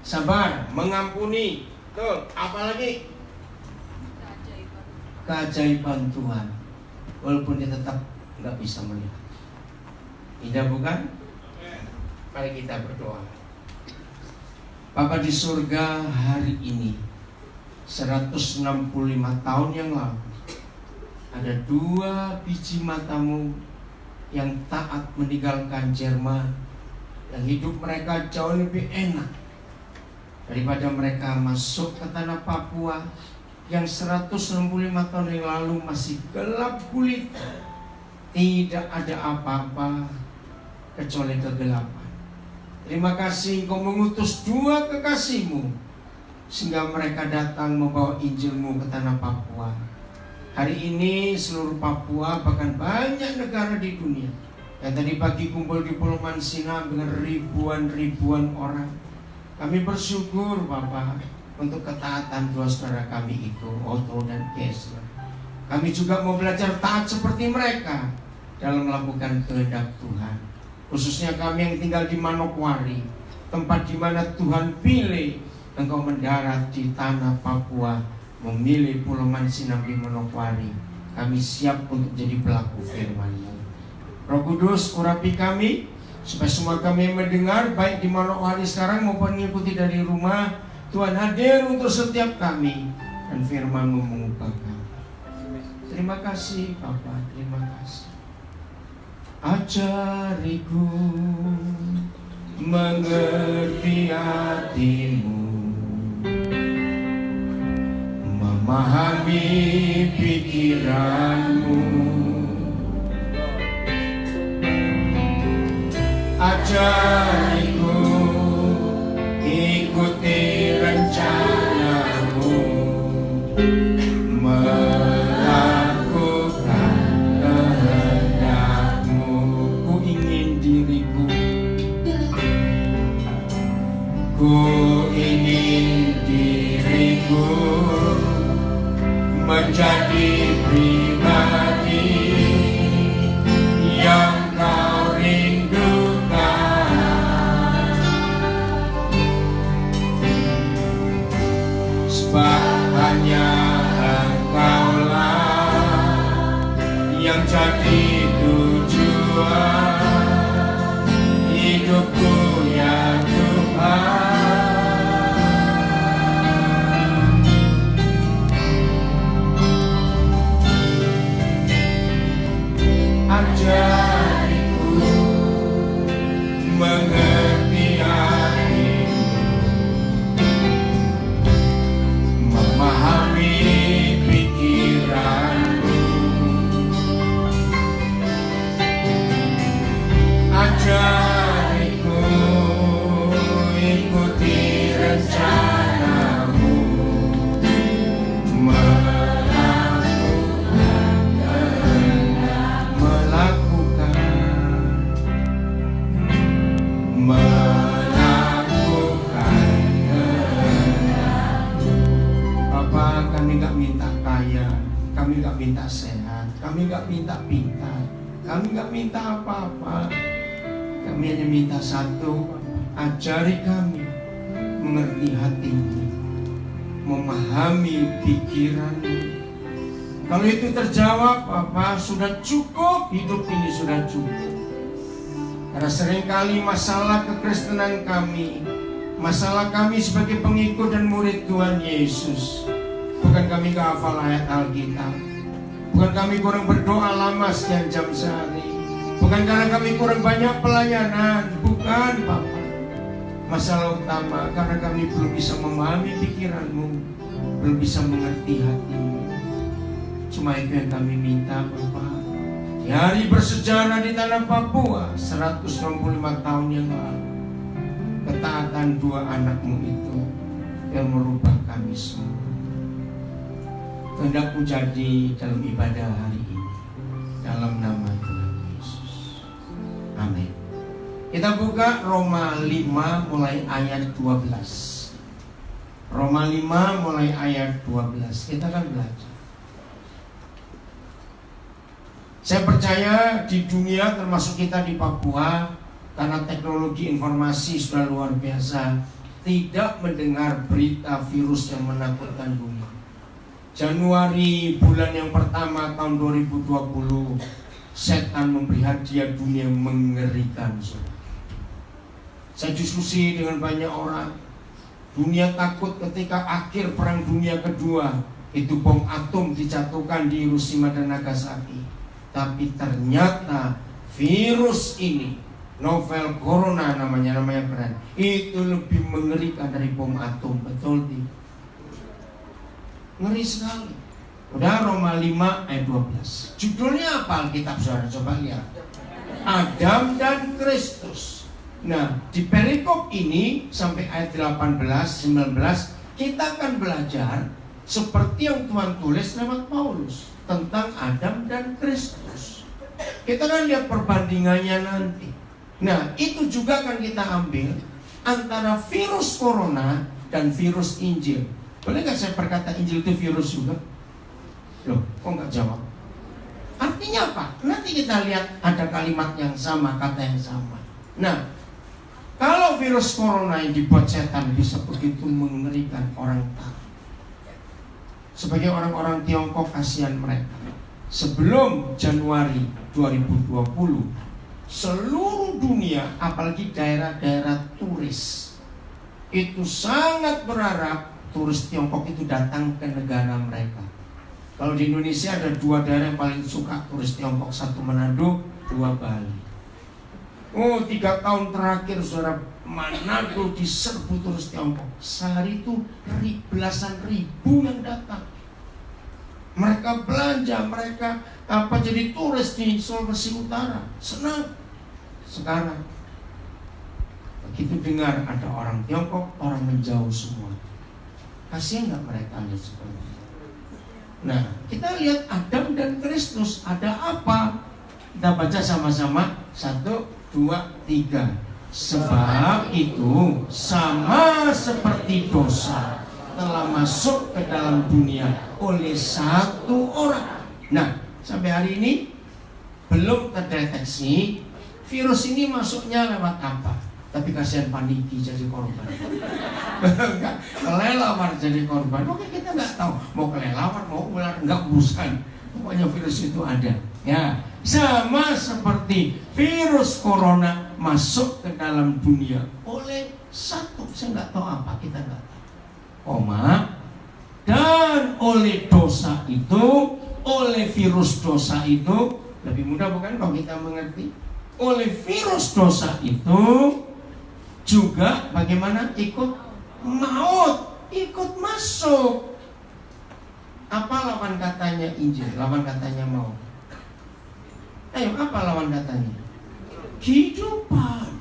Sabar, mengampuni. Betul. Apalagi? Keajaiban Tuhan. Walaupun dia tetap nggak bisa melihat. Tidak bukan? Mari kita berdoa. Bapa di surga, hari ini 165 tahun yang lalu ada 2 biji matamu yang taat meninggalkan Jerman, yang hidup mereka jauh lebih enak daripada mereka masuk ke tanah Papua yang 165 tahun yang lalu masih gelap kulit. Tidak ada apa-apa kecuali kegelapan. Terima kasih Engkau mengutus 2 kekasih-Mu sehingga mereka datang membawa Injil-Mu ke tanah Papua. Hari ini seluruh Papua, bahkan banyak negara di dunia yang tadi pagi kumpul di Pulau Mansina dengan ribuan orang. Kami bersyukur Bapak untuk ketaatan 2 saudara kami itu, Otto dan Kesler. Kami juga mau belajar taat seperti mereka dalam melakukan kehendak Tuhan. Khususnya kami yang tinggal di Manokwari, tempat di mana Tuhan pilih Engkau mendarat di tanah Papua, memilih Pulau Mansina di Manokwari. Kami siap untuk jadi pelaku firman-Mu. Roh Kudus, urapi kami supaya semua kami yang mendengar, baik di Manokwari sekarang maupun mengikuti dari rumah, Tuhan hadir untuk setiap kami dan firman-Mu mengubah kami. Terima kasih Bapa, terima kasih. Ajariku mengerti hati-Mu, memahami pikiran-Mu, Ajariku ikuti rencanamu, melakukan kehendakmu. Ku ingin diriku, ku ingin diriku menjadi pribadi yang kau rindukan, sebab hanya Engkaulah yang jadi tujuan hidupku ya Tuhan. Ajariku mengerti hatimu, memahami pikiranmu. Ajariku ikuti rencanamu, melakukan kehendakmu. Bapak, kami gak minta kaya, kami gak minta sehat, kami gak minta pintar, kami gak minta apa-apa. Kami hanya minta satu, ajari kami mengerti hatimu, memahami pikiranmu. Kalau itu terjawab, Bapak, sudah cukup, hidup ini sudah cukup. Karena seringkali masalah kekristenan kami, masalah kami sebagai pengikut dan murid Tuhan Yesus, bukan kami gak hafal ayat Alkitab, bukan kami kurang berdoa lama sekian jam sehari, bukan karena kami kurang banyak pelayanan, bukan Bapak. Masalah utama karena kami belum bisa memahami pikiranmu, belum bisa mengerti hatimu. Cuma itu yang kami minta, Bapak. Di hari bersejarah di tanah Papua 165 tahun yang lalu, ketaatan dua anakmu itu yang merubah kami semua. Kehendakmu jadi dalam ibadah hari ini, dalam nama Tuhan Yesus. Amin. Kita buka Roma 5 mulai ayat 12. Roma 5 mulai ayat 12. Kita akan belajar. Saya percaya di dunia, termasuk kita di Papua, karena teknologi informasi sudah luar biasa, tidak mendengar berita virus yang menakutkan dunia. Januari bulan yang pertama tahun 2020, setan memberi hadiah dunia mengerikan. Saya diskusi dengan banyak orang. Dunia takut ketika akhir perang dunia kedua, itu bom atom dijatuhkan di Hiroshima dan Nagasaki. Tapi ternyata virus ini, novel corona namanya keren, itu lebih mengerikan dari bom atom. Betul tidak? Ngeri sekali. Udah, Roma 5 ayat 12. Judulnya apa Alkitab, saudara? Coba lihat. Adam dan Kristus. Nah, di perikop ini sampai ayat 18-19 kita akan belajar seperti yang Tuhan tulis lewat Paulus tentang Adam dan Kristus. Kita akan lihat perbandingannya nanti. Nah, itu juga akan kita ambil antara virus corona dan virus Injil. Boleh gak saya berkata Injil itu virus juga? Loh, kok gak jawab? Artinya apa? Nanti kita lihat ada kalimat yang sama, kata yang sama. Nah, kalau virus corona yang dibuat setan bisa begitu mengerikan, orang takut. Sebagai orang-orang Tiongkok, kasihan mereka. Sebelum Januari 2020, seluruh dunia, apalagi daerah-daerah turis, itu sangat berharap turis Tiongkok itu datang ke negara mereka. Kalau di Indonesia ada dua daerah yang paling suka turis Tiongkok, satu Manado, dua Bali. Oh, 3 tahun terakhir saudara, Manado diserbu turis Tiongkok. Sehari itu belasan ribu yang datang. Mereka belanja, mereka jadi turis di Sulawesi Utara. Senang. Sekarang begitu dengar ada orang Tiongkok, orang menjauh semua. Kasihan nggak mereka lihat seperti itu? Nah, kita lihat Adam dan Kristus, ada apa? Kita baca sama-sama, 1, 2, 3. Sebab itu sama seperti dosa telah masuk ke dalam dunia oleh satu orang. Nah, sampai hari ini belum terdeteksi virus ini masuknya lewat apa. Tapi kasihan Paniki jadi korban. Kelelawar jadi korban. Oke, kita nggak tahu mau kelelawar mau ular, nggak urusan. Pokoknya virus itu ada. Ya, sama seperti virus corona masuk ke dalam dunia oleh satu, saya nggak tahu apa, kita nggak tahu. Dan oleh dosa itu, oleh virus dosa itu, lebih mudah bukan kalau kita mengerti? Oleh virus dosa itu juga bagaimana? Ikut maut, ikut masuk. Apa lawan katanya Injil? Lawan katanya maut. Ayo, apa lawan katanya? Kehidupan.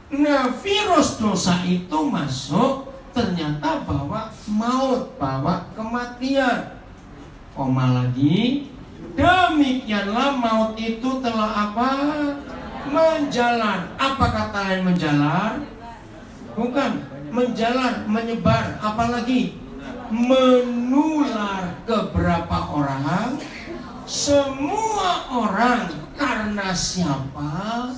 Nah, virus dosa itu masuk, ternyata bawa maut, bawa kematian. Lagi, demikianlah maut itu telah apa? Menjalar. Apa kata lain menjalar? Bukan, menjalar, menyebar. Apalagi menular ke berapa orang? Semua orang. Karena siapa?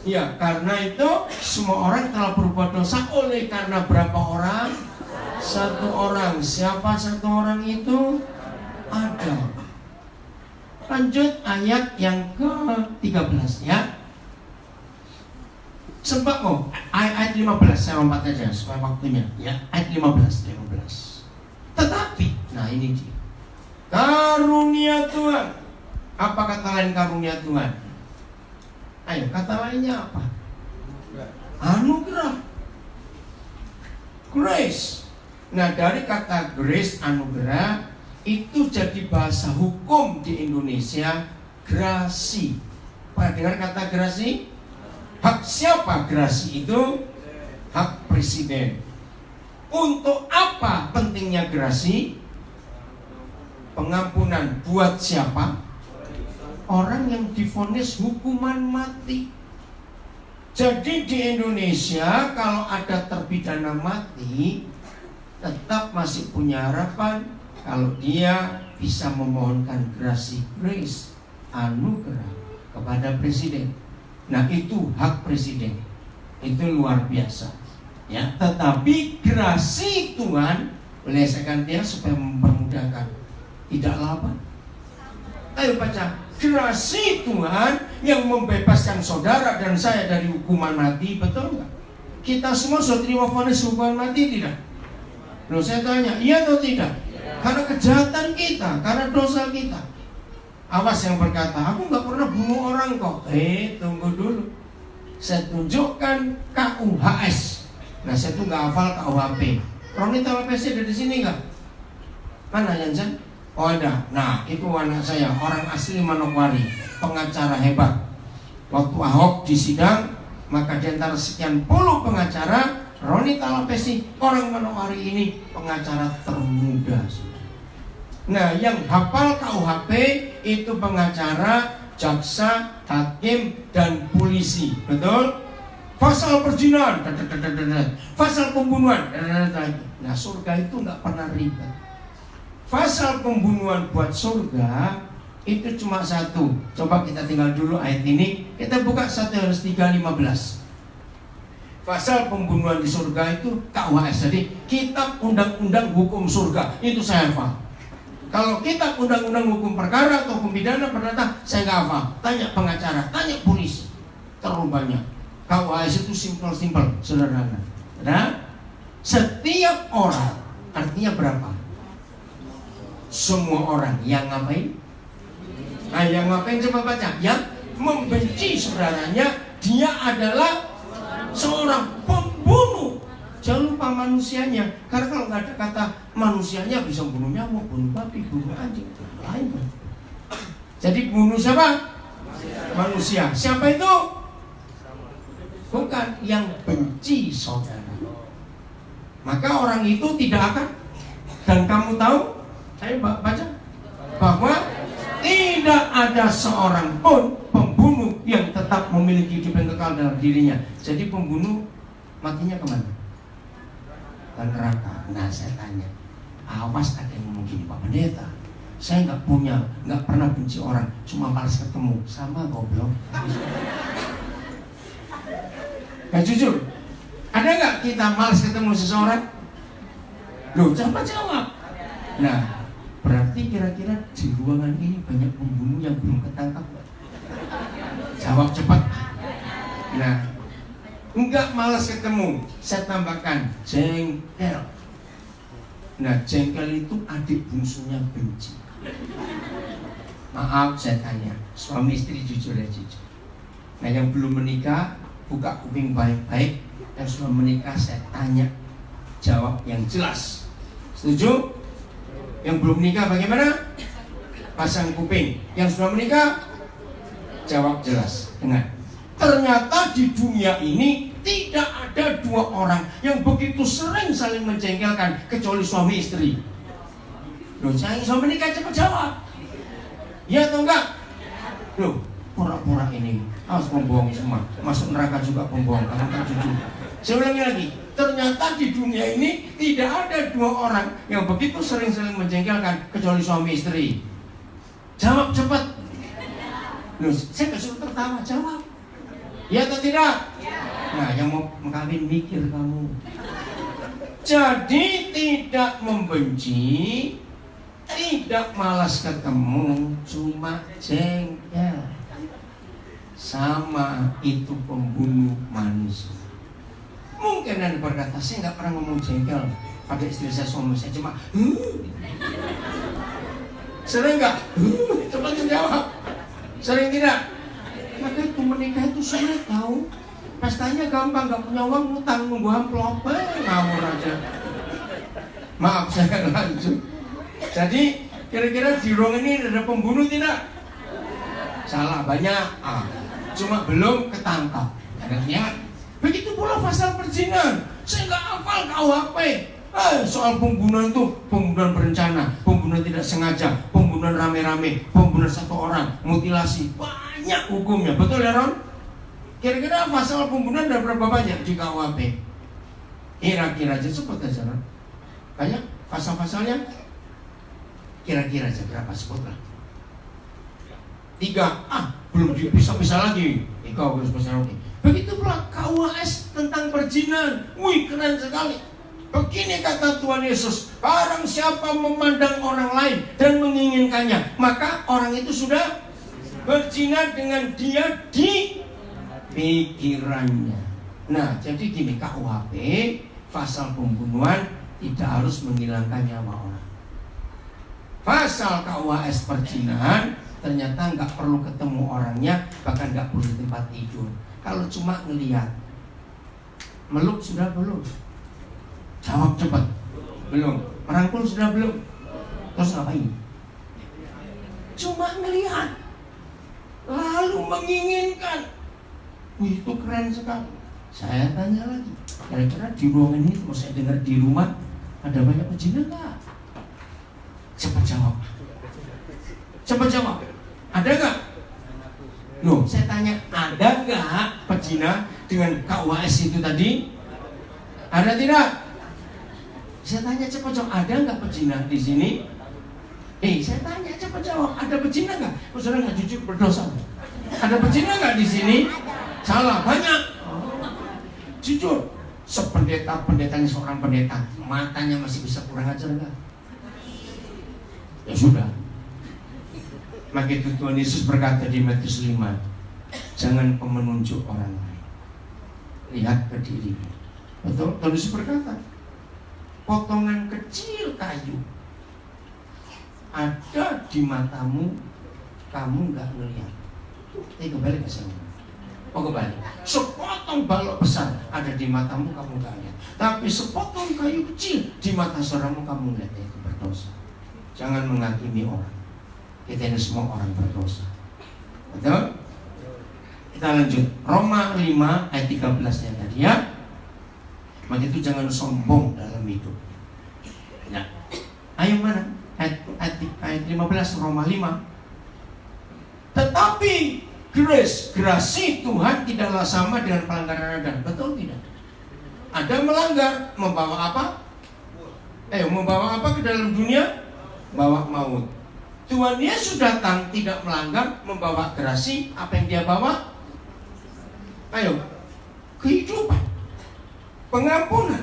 Ya, karena itu semua orang telah berbuat dosa. Oleh karena berapa orang? Satu orang. Siapa satu orang itu? Adam. Lanjut ayat yang ke-13 ya. Sebab ayat 15 saya lompat aja supaya waktunya ya. Ayat 15. Tetapi, nah ini dia. Karunia Tuhan. Apa kata lain karunia Tuhan? Ayo, kata lainnya apa? Anugerah. Grace. Nah, dari kata grace, anugerah, itu jadi bahasa hukum di Indonesia, grasi. Pernah dengar kata grasi? Hak siapa grasi itu? Hak presiden. Untuk apa pentingnya grasi? Pengampunan buat siapa? Orang yang divonis hukuman mati. Jadi di Indonesia kalau ada terpidana mati, tetap masih punya harapan kalau dia bisa memohonkan grasi, grace, anugerah kepada presiden. Nah, itu hak presiden. Itu luar biasa. Ya, tetapi grasi Tuhan, boleh saya ganti ya supaya mempermudahkan. Tidaklah apa? Ayo baca. Grasi Tuhan yang membebaskan saudara dan saya dari hukuman mati, betul nggak? Kita semua sudah terima vonis hukuman mati tidak? Loh, saya tanya, iya atau tidak? Karena kejahatan kita, karena dosa kita. Awas yang berkata, aku nggak pernah bunuh orang kok. Tunggu dulu. Saya tunjukkan KUHS. Nah, saya tuh nggak hafal KUHP. Roni tahu PC ada di sini nggak? Mana Jansen? Oh ada. Nah, itu anak saya, orang asli Manokwari, pengacara hebat. Waktu Ahok di sidang, maka di antara sekian puluh pengacara, Roni Talapesi, orang Manokwari ini pengacara termuda. Nah, yang hafal KUHP itu pengacara, jaksa, hakim, dan polisi. Betul? Pasal perzinahan, pasal pembunuhan. Nah, surga itu nggak pernah ribet. Pasal pembunuhan buat surga itu cuma satu. Coba kita tinggal dulu ayat ini. Kita buka 1 Yohanes 3:15. Pasal pembunuhan di surga itu KUHS. Jadi kitab undang-undang hukum surga. Itu saya hafal. Kalau kitab undang-undang hukum perkara atau hukum pidana perdata, saya nggak hafal. Tanya pengacara, tanya polisi. Terlalu banyak. KUHS itu simpel-simpel, sederhana. Nah, setiap orang artinya berapa? Semua orang yang ngapain? Nah, yang ngapain coba baca? Yang membenci saudaranya, dia adalah seorang pembunuh. Jangan lupa manusianya. Karena kalau nggak ada kata manusianya, bisa bunuh nyamuk, bunuh babi, bunuh anjing, lain kan. Jadi bunuh siapa? Manusia. Siapa itu? Bukan, yang benci saudara. Maka orang itu tidak akan. Dan kamu tahu, saya baca bahwa tidak ada seorang pun pembunuh yang tetap memiliki hidup yang kekal dalam dirinya. Jadi pembunuh matinya kemana? Ke neraka. Nah saya tanya, awas ada yang ngomong gini, Pak Pendeta, saya nggak pernah benci orang, cuma malas ketemu. Sama goblok. Nah jujur, ada nggak kita malas ketemu seseorang? Loh, coba jawab. Nah, berarti kira-kira di ruangan ini banyak pembunuh yang belum ketangkap. Jawab cepat. Nah, enggak malas ketemu, saya tambahkan jengkel. Nah, jengkel itu adik bungsunya benci. Maaf saya tanya, suami istri jujur ya jujur. Nah, yang belum menikah buka kuping baik-baik. Yang sudah menikah saya tanya, jawab yang jelas. Setuju? Yang belum menikah bagaimana? Pasang kuping. Yang sudah menikah, jawab jelas. Dengar. Ternyata di dunia ini tidak ada dua orang yang begitu sering saling menjengkelkan kecuali suami istri. Loh, saya sudah menikah, cepat jawab. Ya atau enggak? Loh, pura-pura ini harus membohong semua. Masuk neraka juga pembohong. Karena tak jujur. Saya ulangi lagi, ternyata di dunia ini tidak ada dua orang yang begitu sering-sering menjengkelkan kecuali suami istri. Jawab cepat. Loh, saya gak suruh tertawa, jawab. Ya atau tidak? Nah, yang mau kawin mikir kamu. Jadi tidak membenci, tidak malas ketemu, cuma jengkel. Sama itu pembunuh manusia. Mungkin Anda berkata, saya nggak pernah ngomong jengkel pada istri saya, suami saya cuma sering nggak? Cepat jawab. Sering tidak? Maka itu menikah itu sulit tahu. Pestanya gampang, nggak punya uang ngutang nunggu amplop, ngawur aja. Maaf saya lanjut. Jadi kira-kira di ruang ini ada pembunuh tidak? Salah banyak. Cuma belum ketangkap. Lihat. Begitu pula pasal perzinahan. Saya nggak hafal KUHP. Soal pembunuhan itu pembunuhan berencana, pembunuhan tidak sengaja, pembunuhan rame-rame, pembunuhan satu orang, mutilasi, banyak hukumnya. Betul ya Ron? Kira-kira pasal pembunuhan ada berapa banyak di KUHP? Kira-kira aja sebut aja Ron. Banyak pasal-pasalnya. Kira-kira aja berapa, sebutlah. 3. Belum bisa-bisa lagi. 3 harus pasal lagi. Begitu pula KUHS tentang perzinahan. Wih, keren sekali. Begini kata Tuhan Yesus, barang siapa memandang orang lain dan menginginkannya, maka orang itu sudah berzina dengan dia di pikirannya. Nah, jadi gini, KUHP pasal pembunuhan tidak harus menghilangkan nyawa orang. Pasal KUHS perzinahan ternyata nggak perlu ketemu orangnya, bahkan nggak perlu tempat tidur. Kalau cuma ngelihat, meluk sudah belum? Jawab cepat. Belum. Merangkul sudah belum? Terus ngapain? Cuma ngelihat, lalu menginginkan. Wih, itu keren sekali. Saya tanya lagi, kira-kira di ruangan ini, mau saya dengar di rumah, ada banyak pezina nggak? Cepat jawab. Cepat jawab. Ada nggak? Loh, saya tanya, ada nggak pezina dengan KUHS itu tadi? Ada tidak? Saya tanya cepat jawab, ada nggak pezina di sini? Saya tanya cepat jawab, ada pezina nggak? Saudara nggak jujur berdosa. Ada pezina nggak di sini? Salah, banyak. Jujur, sependeta-pendetanya seorang pendeta, matanya masih bisa kurang ajar nggak? Ya sudah. Maka itu Tuhan Yesus berkata di Matius 5, jangan pemenunjuk orang lain, lihat ke dirimu. Betul? Tuhan Yesus berkata, potongan kecil kayu ada di matamu, kamu nggak melihat. Kembali ke sana. Oh kembali. Sepotong balok besar ada di matamu, kamu nggak lihat. Tapi sepotong kayu kecil di mata saudaramu, kamu lihat. Itu berdosa. Jangan menghakimi orang. Kita ini semua orang berdosa. Betul? Kita lanjut. Roma 5 ayat 13-nya tadi ya. Maka itu jangan sombong dalam hidup. Nah, ayo mana? Ayat 15 Roma 5. Tetapi gerasi Tuhan tidaklah sama dengan pelanggaran Adam. Betul tidak? Adam melanggar, membawa apa? Membawa apa ke dalam dunia? Bawa maut. Tuhan Yesus datang tidak melanggar, membawa gerasi. Apa yang dia bawa? Ayo, kehidupan, pengampunan.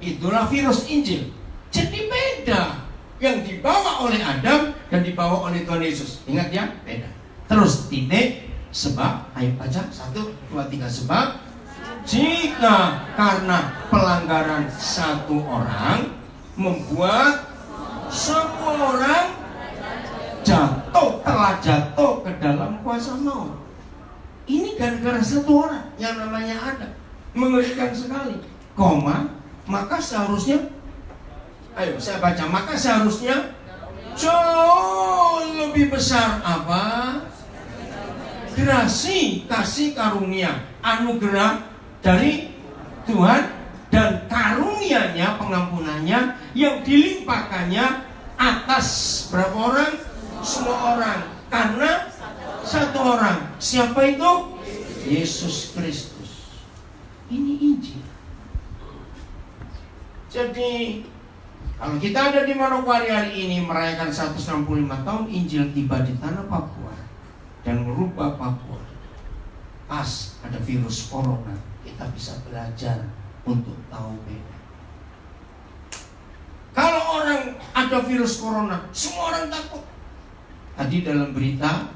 Itulah virus Injil. Jadi beda yang dibawa oleh Adam dan dibawa oleh Tuhan Yesus. Ingat ya, beda. Terus titik. Sebab, ayo baca 1, 2, 3. Sebab jika karena pelanggaran satu orang membuat semua orang telah jatuh ke dalam kuasa maut. Ini gara-gara satu orang yang namanya Adam. Mengerikan sekali. Maka seharusnya, ayo saya baca, maka seharusnya jauh lebih besar apa? Gerasi, kasih karunia, anugerah dari Tuhan dan karunia-Nya, pengampunannya yang dilimpahkannya atas berapa orang? Semua orang. Karena satu orang. Siapa itu? Yesus Kristus. Ini Injil. Jadi kalau kita ada di Manokwari hari ini merayakan 165 tahun Injil tiba di tanah Papua dan merubah Papua. Pas ada virus corona, kita bisa belajar untuk tahu beda. Kalau orang ada virus corona, semua orang takut. Tadi dalam berita,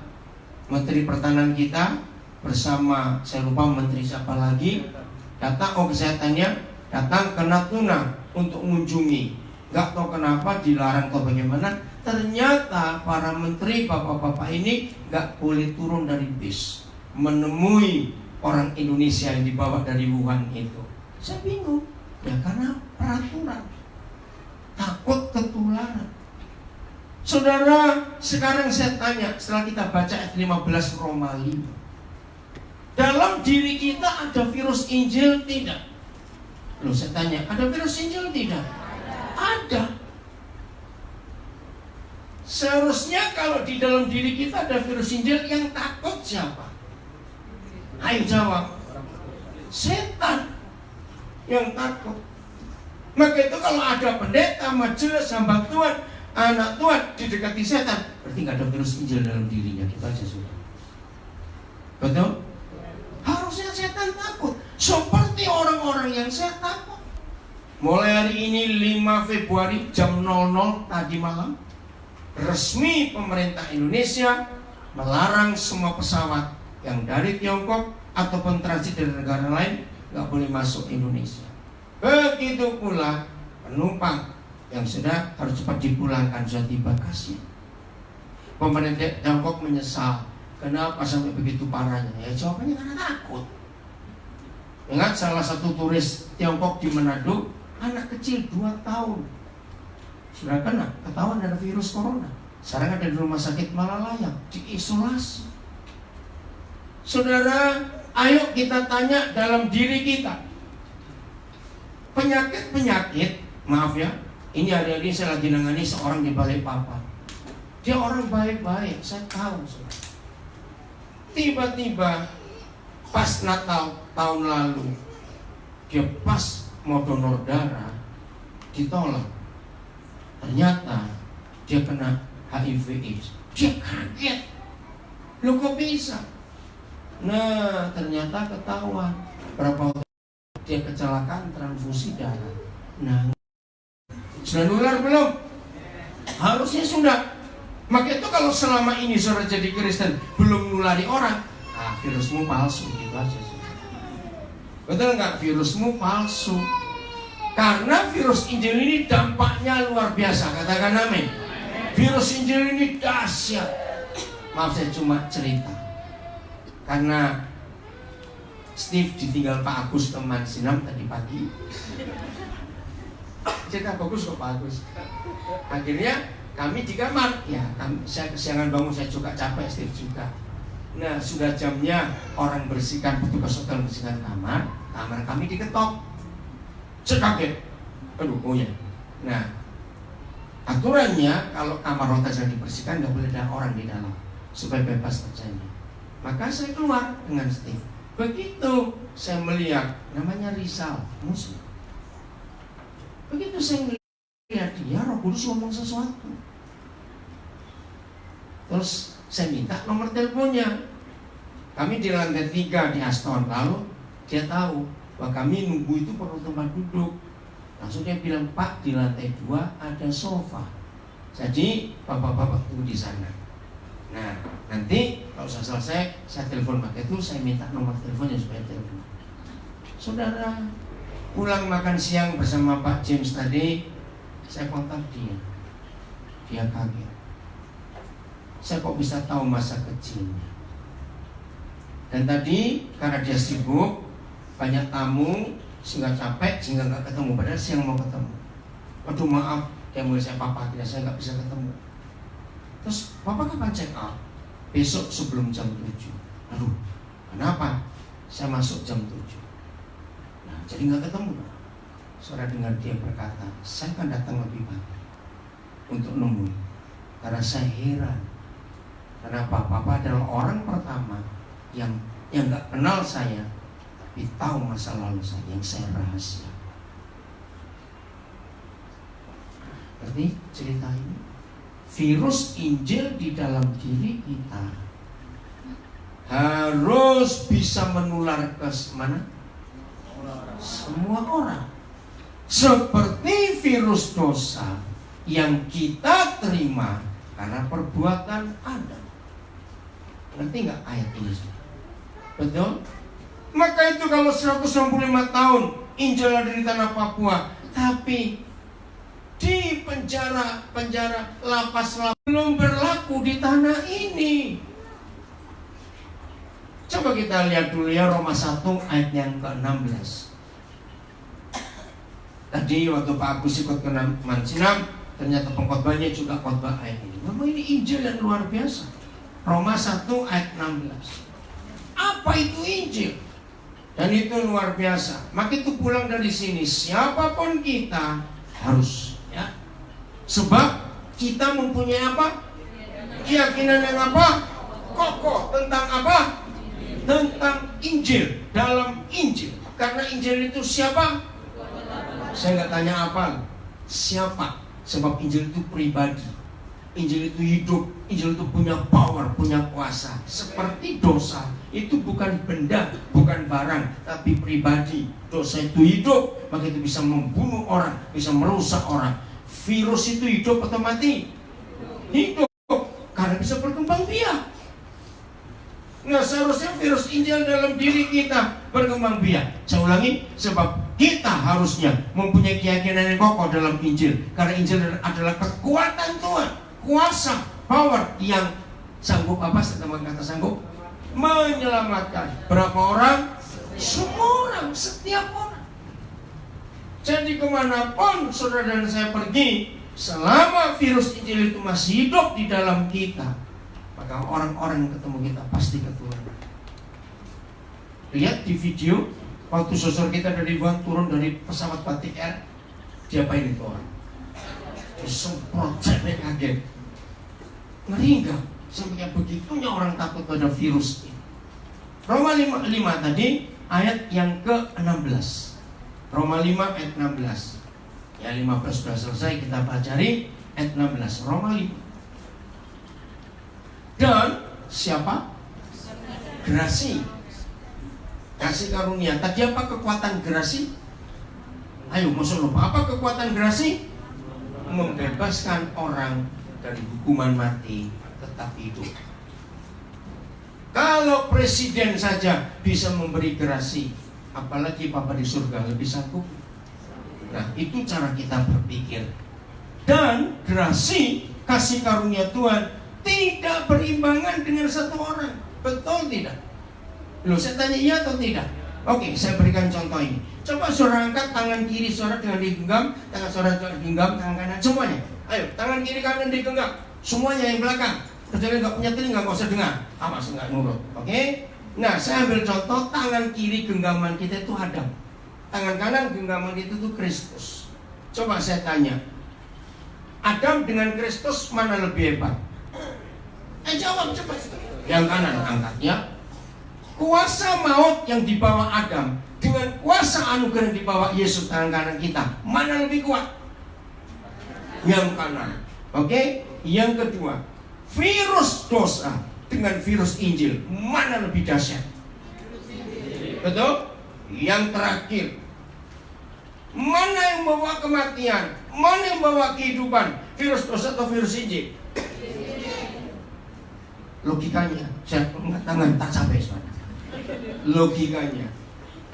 Menteri Pertahanan kita bersama, saya lupa menteri siapa lagi, datang, kesehatannya datang ke Natuna untuk mengunjungi. Gak tahu kenapa dilarang atau bagaimana. Ternyata para menteri, bapak-bapak ini gak boleh turun dari bis menemui orang Indonesia yang dibawa dari Wuhan itu. Saya bingung. Ya karena peraturan. Takut ketularan. Saudara, sekarang saya tanya, setelah kita baca ayat 15 Roma 5, dalam diri kita ada virus Injil tidak? Loh, saya tanya, ada virus Injil tidak? Ada. Seharusnya kalau di dalam diri kita ada virus Injil, yang takut siapa? Ayo jawab. Setan yang takut. Maka itu kalau ada pendeta, majelis, hamba Tuhan, anak Tuhan didekati setan, berarti nggak ada virus Injil dalam dirinya. Kita aja sudah. Betul? Harusnya setan takut. Seperti orang-orang yang saya takut. Mulai hari ini 5 Februari jam 00 tadi malam, resmi pemerintah Indonesia melarang semua pesawat yang dari Tiongkok ataupun transit dari negara lain nggak boleh masuk Indonesia. Begitu pula penumpang yang sudah harus cepat dipulangkan, sudah tiba. Kasih. Pemerintah Tiongkok menyesal. Kenapa sampai begitu parahnya? Ya jawabannya karena takut. Ingat salah satu turis Tiongkok di Manado, anak kecil 2 tahun sudah ketahuan ada virus corona. Sekarang ada di rumah sakit Malalaya, diisolasi. Saudara, ayo kita tanya dalam diri kita. Penyakit-penyakit, maaf ya, ini hari-hari saya lagi nangani seorang di Balikpapan. Dia orang baik-baik, saya tahu. Saudara. Tiba-tiba pas Natal tahun lalu, dia pas mau donor darah, ditolak. Ternyata dia kena HIV/AIDS. Dia kaget. Loh kok bisa? Nah, ternyata ketahuan berapa dia kecelakaan transfusi darah. Nah, sudah nular belum? Harusnya sudah. Maka itu kalau selama ini saudara jadi Kristen belum nulari orang, virusmu palsu, gitu aja. Betul nggak? Virusmu palsu. Karena virus Injil ini dampaknya luar biasa. Katakan amin. Virus Injil ini dahsyat. Maaf saya cuma cerita. Karena Steve ditinggal Pak Agus teman Sinam tadi pagi. Cerita bagus kok Pak Agus. Akhirnya kami di kamar. Ya, saya kesiangan bangun, saya juga capek, Steve juga. Nah, sudah jamnya orang bersihkan, petugas hotel bersihkan kamar kami diketok. Saya kaget. Aduh, oh ya. Nah, aturannya kalau kamar hotel sudah dibersihkan nggak boleh ada orang di dalam supaya bebas kerjanya. Maka saya keluar dengan Steve. Begitu saya melihat namanya Rizal Muslim. Begitu saya melihat dia, Roh Kudus ngomong sesuatu. Terus saya minta nomor teleponnya. Kami di lantai 3 di Aston. Lalu dia tahu bahwa kami nunggu itu perlu tempat duduk. Langsung dia bilang, Pak, di lantai 2 ada sofa. Jadi bapak-bapak tunggu di sana. Nah, nanti kalau sudah selesai, saya telepon pakai itu, saya minta nomor teleponnya supaya telepon. Saudara, pulang makan siang bersama Pak James tadi, saya kontak dia. Dia kaget. Saya kok bisa tahu masa kecilnya. Dan tadi karena dia sibuk, banyak tamu, sehingga capek, sehingga nggak ketemu. Padahal siang mau ketemu. Aduh maaf, dia mulai saya papa, saya nggak bisa ketemu. Terus, Bapak kapan check out? Besok sebelum jam 7. Aduh, kenapa? Saya masuk jam 7. Nah, jadi nggak ketemu. Saudara dengar dia berkata, saya akan datang lebih pagi untuk nemuin. Karena saya heran. Kenapa? Papa adalah orang pertama yang nggak kenal saya, tapi tahu masa lalu saya, yang saya rahasia. Berarti cerita ini, virus Injil di dalam diri kita harus bisa menular ke mana? Semua orang. Seperti virus dosa yang kita terima karena perbuatan Adam. Ngerti nggak ayat ini? Betul? Maka itu kalau 165 tahun Injil ada di tanah Papua, tapi di penjara lapas belum berlaku di tanah ini. Coba kita lihat dulu ya Roma 1 ayat yang ke-16. Tadi waktu Pak Agus ikut ke Mansinam, ternyata pengkhotbahnya juga khotbah ayat ini. Memang ini Injil yang luar biasa. Roma 1 ayat 16. Apa itu Injil? Dan itu luar biasa. Maka itu pulang dari sini, siapapun kita harus, ya. Sebab kita mempunyai apa? Keyakinan yang apa? Kokoh tentang apa? Tentang Injil, dalam Injil. Karena Injil itu siapa? Saya nggak tanya apa, siapa? Sebab Injil itu pribadi. Injil itu hidup, Injil itu punya power, punya kuasa. Seperti dosa, itu bukan benda, bukan barang, tapi pribadi. Dosa itu hidup, maka itu bisa membunuh orang, bisa merusak orang. Virus itu hidup atau mati? Hidup, karena bisa berkembang biak. Nah, seharusnya virus Injil dalam diri kita berkembang biak. Saya ulangi, sebab kita harusnya mempunyai keyakinan yang kokoh dalam Injil. Karena Injil adalah kekuatan Tuhan, kuasa, power yang sanggup apa? Setelah kata sanggup menyelamatkan. Berapa orang? Semua orang, setiap orang. Jadi kemanapun saudara dan saya pergi, selama virus Injil itu masih hidup di dalam kita, maka orang-orang yang ketemu kita pasti ketularan. Lihat di video waktu saudara kita dari luar turun dari pesawat Batik Air, diapain itu orang? Disemprot, saya kaget. Ngeri enggak? Sampai begitunya orang takut pada virus ini. Roma 5 tadi ayat yang ke-16. Roma 5 ayat 16. Ya 15 sudah selesai, kita pelajari ayat 16. Roma 5. Dan siapa? Gerasi. Kasih karunia. Tadi apa kekuatan gerasi? Ayo masuk lupa. Apa kekuatan gerasi? Membebaskan orang dari hukuman mati tetap hidup. Kalau presiden saja bisa memberi gerasi, apalagi Bapa di surga lebih sanggup. Nah, itu cara kita berpikir. Dan gerasi, kasih karunia Tuhan tidak berimbangan dengan satu orang. Betul tidak? Loh, saya tanya iya atau tidak? Oke, saya berikan contoh ini. Coba saudara angkat tangan kiri saudara dengan digenggam, tangan saudara digenggam, tangan kanan, semuanya. Ayo, tangan kiri kanan digenggam, semuanya yang belakang. Kecuali nggak punya telinga nggak usah dengar, awas nggak nurut. Oke? Nah, saya ambil contoh, tangan kiri genggaman kita itu Adam, tangan kanan genggaman kita itu Kristus. Coba saya tanya, Adam dengan Kristus mana lebih hebat? Jawab cepat. Yang kanan angkat ya. Kuasa maut yang dibawa Adam dengan kuasa anugerah yang dibawa Yesus tangan kanan kita, mana lebih kuat? Yang kanan. Oke? Yang kedua, virus dosa dengan virus Injil, mana lebih dahsyat? Betul? Yang terakhir, mana yang membawa kematian? Mana yang membawa kehidupan? Virus dosa atau virus Injil? Logikanya, saya angkat tangan tak sampai sana. Logikanya,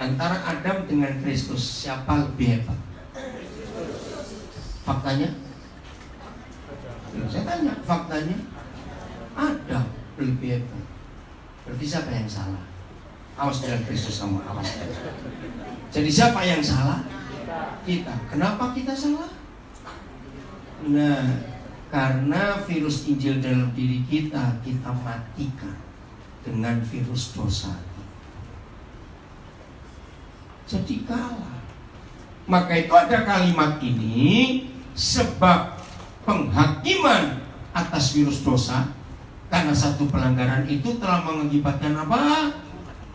antara Adam dengan Kristus, siapa lebih hebat? Faktanya? Saya tanya, faktanya Adam lebih hebat. Berarti siapa yang salah? Awas dengan Kristus kamu, awas. Jadi siapa yang salah? Kita. Kenapa kita salah? Nah, karena virus Injil dalam diri kita, kita matikan dengan virus dosa. Jadi kalah. Maka itu ada kalimat ini, sebab penghakiman atas virus dosa, karena satu pelanggaran itu telah mengakibatkan apa?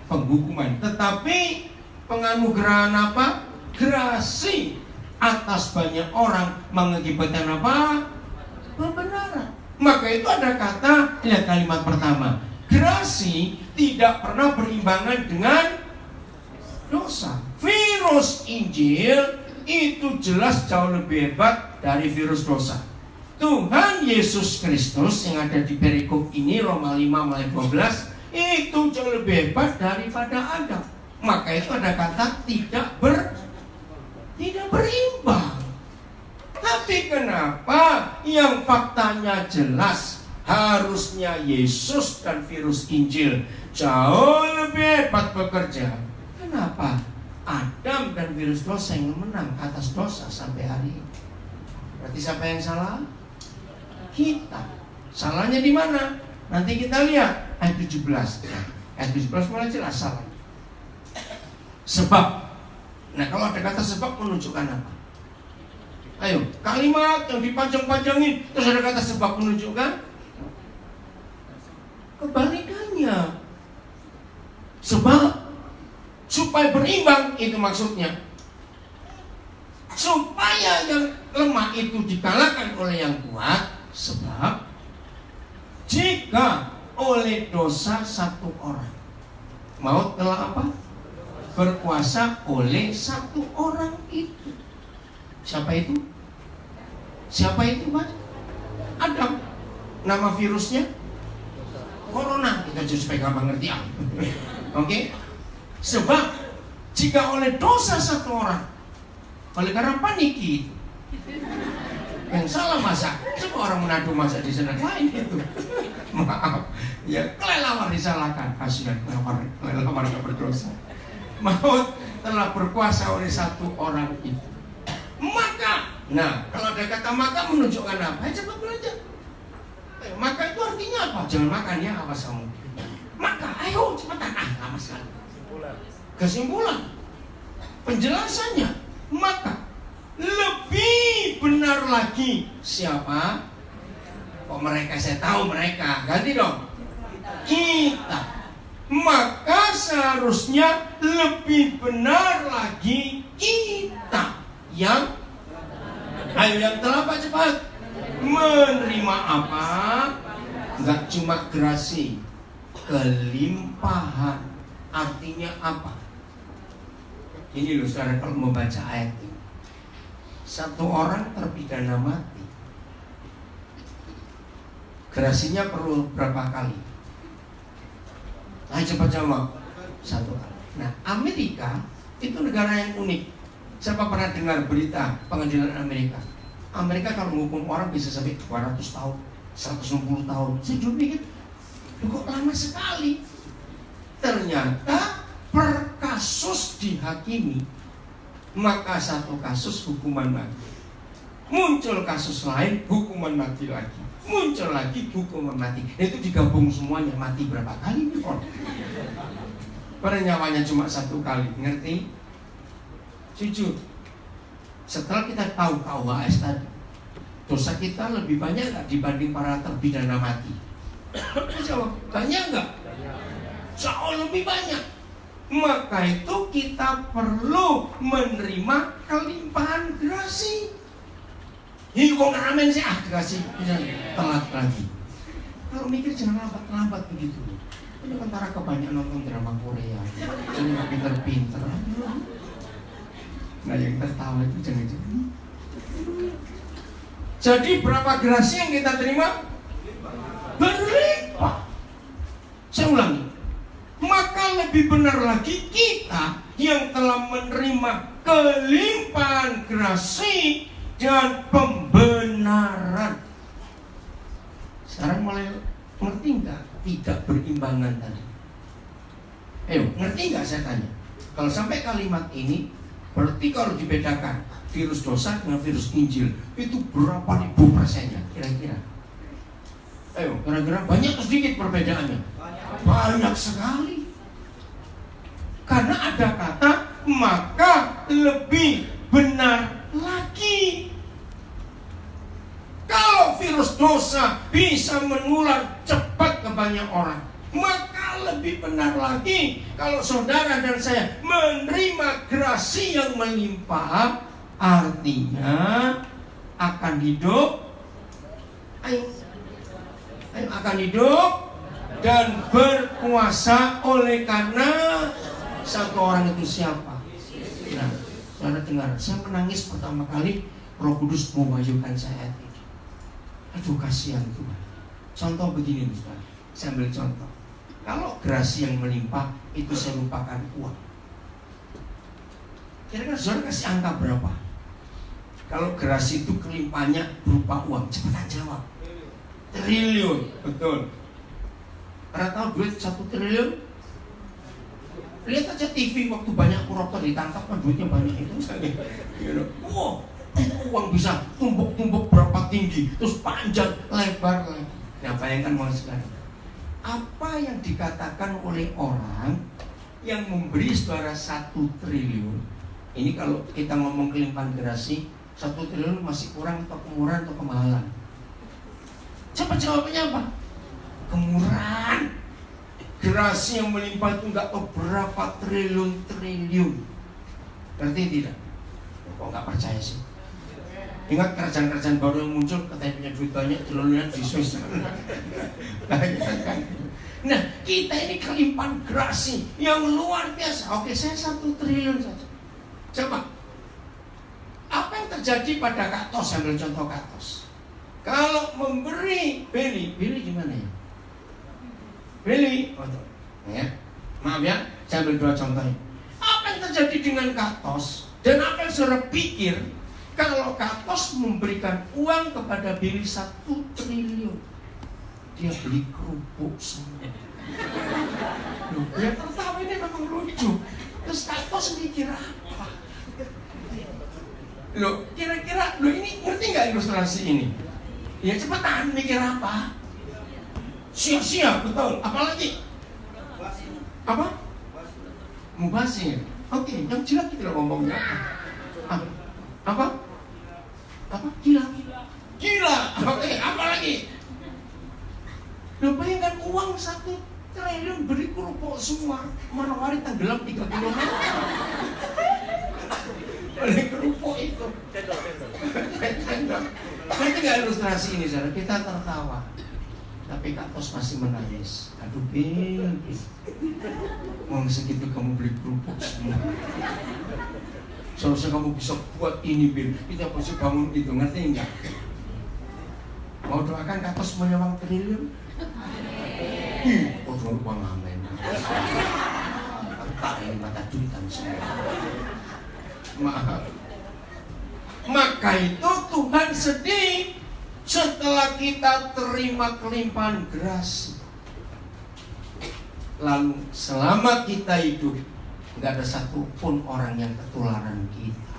Penghukuman. Tetapi penganugerahan apa? Grasi atas banyak orang mengakibatkan apa? Pembenaran. Maka itu ada kata, lihat kalimat pertama, grasi tidak pernah berimbangan dengan dosa. Virus Injil itu jelas jauh lebih hebat dari virus dosa. Tuhan Yesus Kristus yang ada di perikop ini, Roma 5 ayat 12, itu jauh lebih hebat daripada Adam. Maka itu ada kata tidak berimbang. Tapi kenapa yang faktanya jelas harusnya Yesus dan virus Injil jauh lebih hebat bekerja? Kenapa Adam dan virus dosa yang menang atas dosa sampai hari ini? Berarti siapa yang salah? Kita. Salahnya di mana? Nanti kita lihat ayat 17. Ayat 17 mulai jelas salah. Sebab. Nah, kalau ada kata sebab menunjukkan apa? Ayo, kalimat yang dipanjang-panjangin terus ada kata sebab menunjukkan kebalikannya. Sebab supaya berimbang, itu maksudnya. Supaya yang lemah itu dikalahkan oleh yang kuat. Sebab jika oleh dosa satu orang, maut telah apa? Berkuasa oleh satu orang itu. Siapa itu? Siapa itu, Pak? Adam. Nama virusnya Corona. Kita jadi supaya gampang ngerti. Oke? Sebab jika oleh dosa satu orang, oleh karena paniki itu, yang salah masak, semua orang menadu masak di sana lain itu. Maaf, ya kelelawar disalahkan. Kasihan kelelawar gak berdosa. Maut telah berkuasa oleh satu orang itu. Maka, nah kalau ada kata maka menunjukkan apa? Coba belajar. Maka itu artinya apa? Jangan makan ya, awas kamu. Maka, ayo cepetan. Lama sekali. Kesimpulan, penjelasannya, maka lebih benar lagi siapa? Kok mereka, saya tahu mereka. Ganti dong. Kita. Maka seharusnya lebih benar lagi kita yang, ayo yang telah apa cepat? Menerima apa? Enggak cuma grasi, kelimpahan. Artinya apa? Ini loh saudara, kalau membaca ayat ini, satu orang terpidana mati, grasinya perlu berapa kali? Ayo cepat jawab. Satu kali. Nah, Amerika itu negara yang unik. Siapa pernah dengar berita pengadilan Amerika? Amerika kalau menghukum orang bisa sampai 200 tahun, 160 tahun. Saya juga pikir, kok lama sekali. Ternyata per kasus dihakimi, maka satu kasus hukuman mati, muncul kasus lain hukuman mati lagi. muncul lagi hukuman mati. Itu digabung semuanya, mati berapa kali? Padahal nyawanya cuma 1 kali, ngerti? Jujur, setelah kita tahu KUHS tadi, dosa kita lebih banyak nggak dibanding para terpidana mati? Jawab, banyak nggak? Jauh lebih banyak. Maka itu kita perlu menerima kelimpahan grasi. Ini kok ngamen sih, grasi telat lagi. Kalau mikir jangan lambat begitu. Ini antara kebanyakan nonton drama Korea, jadi nggak pinter-pinter. Nah yang tertawa itu jangan-jangan. Jadi berapa grasi yang kita terima? Berlimpah. Saya ulangi. Maka lebih benar lagi kita yang telah menerima kelimpahan grasi dan pembenaran. Sekarang mulai ngerti nggak tidak berimbangan tadi? Ayo, ngerti nggak saya tanya? Kalau sampai kalimat ini, berarti kalau dibedakan virus dosa dengan virus Injil itu berapa ribu persennya kira-kira? Ayo, kira-kira banyak atau sedikit perbedaannya? Banyak sekali. Karena ada kata maka lebih benar lagi. Kalau virus dosa bisa menular cepat ke banyak orang, maka lebih benar lagi kalau saudara dan saya menerima grasi yang melimpah, artinya akan hidup. Ayo akan hidup dan berkuasa oleh karena satu orang itu siapa? Nah, saudara dengar, saya menangis pertama kali Roh Kudus mewahyukan saya itu. Aduh kasihan Tuhan. Contoh begini Ustaz, saya ambil contoh. Kalau grasi yang melimpah itu saya lupakan uang. Kira-kira saudara kasih angka berapa? Kalau grasi itu kelimpahannya berupa uang, cepetan jawab. Triliun, betul. Pernah tahu duit 1 triliun? Lihat aja TV waktu banyak koruptor ditangkap kan duitnya banyak itu. Wow, uang bisa tumpuk-tumpuk berapa tinggi, terus panjang, lebar lagi. Nah bayangkan mau sekarang, apa yang dikatakan oleh orang yang memberi saudara 1 triliun? Ini kalau kita ngomong kelimpahan grasi, 1 triliun masih kurang atau kemurahan atau kemahalan? Coba jawabannya apa? Kemurahan. Grasi yang melimpah itu nggak tahu berapa triliun. Berarti tidak? Kok nggak percaya sih? Ingat kerajaan-kerajaan baru yang muncul, katanya punya duit banyak, triliunan di Swiss. Nah, kita ini kelimpahan grasi yang luar biasa. Oke, saya 1 triliun saja. Coba, apa yang terjadi pada Kak Tos? Ambil contoh Kak Tos. Kalau memberi Billy gimana ya? Billy, ya, maaf ya, saya ambil 2 contoh. Apa yang terjadi dengan Kak Tos? Dan apa yang saudara pikir kalau Kak Tos memberikan uang kepada Billy 1 triliun? Dia beli kerupuk semua. Loh, yang tertawa ini memang lucu. Terus Kak Tos mikir apa? Loh, kira-kira, ini ngerti nggak ilustrasi ini? Ya cepetan, mikir apa? Sia-sia, betul. Apalagi? Apa? Mubazir. Oke, yang jelas kita ngomongnya apa? Gila. Oke, apa lagi? Loh, bayangkan uang 1 triliun beri kerupuk semua, Manowari tenggelam 3 km. Oleh kerupuk itu. Nanti nggak ilustrasi ini, saudara. Kita tertawa, tapi Kak Tos masih menangis. Aduh, Bil, uang segitu kamu beli kerupuk semua. Seharusnya kamu bisa buat ini, Bil. Kita pasti bangun itu, ngerti enggak? Mau doakan Kak Tos punya uang triliun? Oh, uang amin. Tak ini mata duitan semua. Maaf. Maka itu Tuhan sedih setelah kita terima kelimpahan grasi. Lalu selama kita hidup, nggak ada satupun orang yang ketularan kita.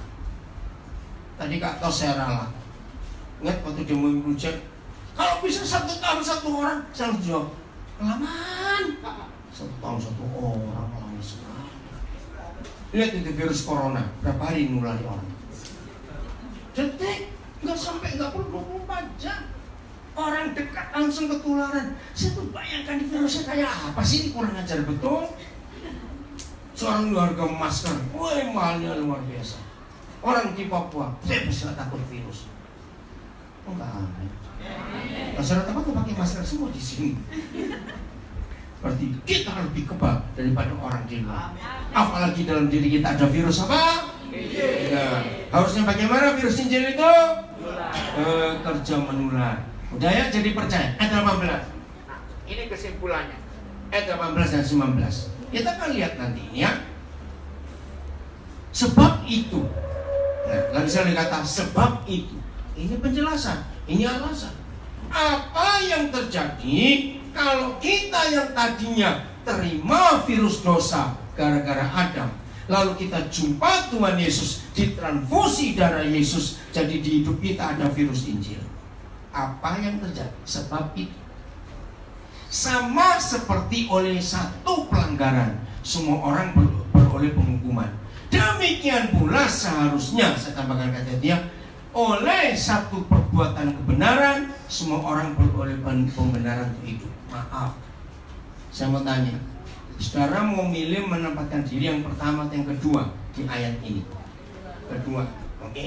Tadi Kak Tos saya ralat. Ingat waktu dia mau hujan, Kalau bisa 1 tahun 1 orang, saya harus jawab, kelamaan. 1 tahun 1 orang, lama sekali. Lihat itu virus corona, berapa hari nulari orang? Detik, nggak sampai, nggak perlu 24 jam. Orang dekat langsung ketularan. Saya tuh bayangkan di virusnya kayak apa sih, ini kurang ajar betul. Seorang harga masker, wah mahalnya luar biasa. Orang di Papua, saya bisa takut virus. Oh enggak aneh. Masyarakat apa tuh pakai masker semua di sini. Berarti kita lebih kebal daripada orang di luar. Apalagi dalam diri kita ada virus apa? Ya. Harusnya bagaimana virus Injil itu? Kerja menular. Udah ya, jadi percaya. Ayat 18. Nah, ini kesimpulannya. Ayat 18 dan 19. Kita akan lihat nanti ya. Sebab itu. Nah, lagi saya kata sebab itu. Ini penjelasan, ini alasan. Apa yang terjadi kalau kita yang tadinya terima virus dosa gara-gara Adam, lalu kita jumpa Tuhan Yesus, ditransfusi darah Yesus, jadi di hidup kita ada virus Injil. Apa yang terjadi? Sebab itu. Sama seperti oleh satu pelanggaran, semua orang beroleh penghukuman. Demikian pula seharusnya, saya tambahkan kata dia, oleh satu perbuatan kebenaran, semua orang beroleh pembenaran untuk hidup. Maaf, saya mau tanya, saudara mau milih menempatkan diri yang pertama atau yang kedua di ayat ini? Kedua, oke.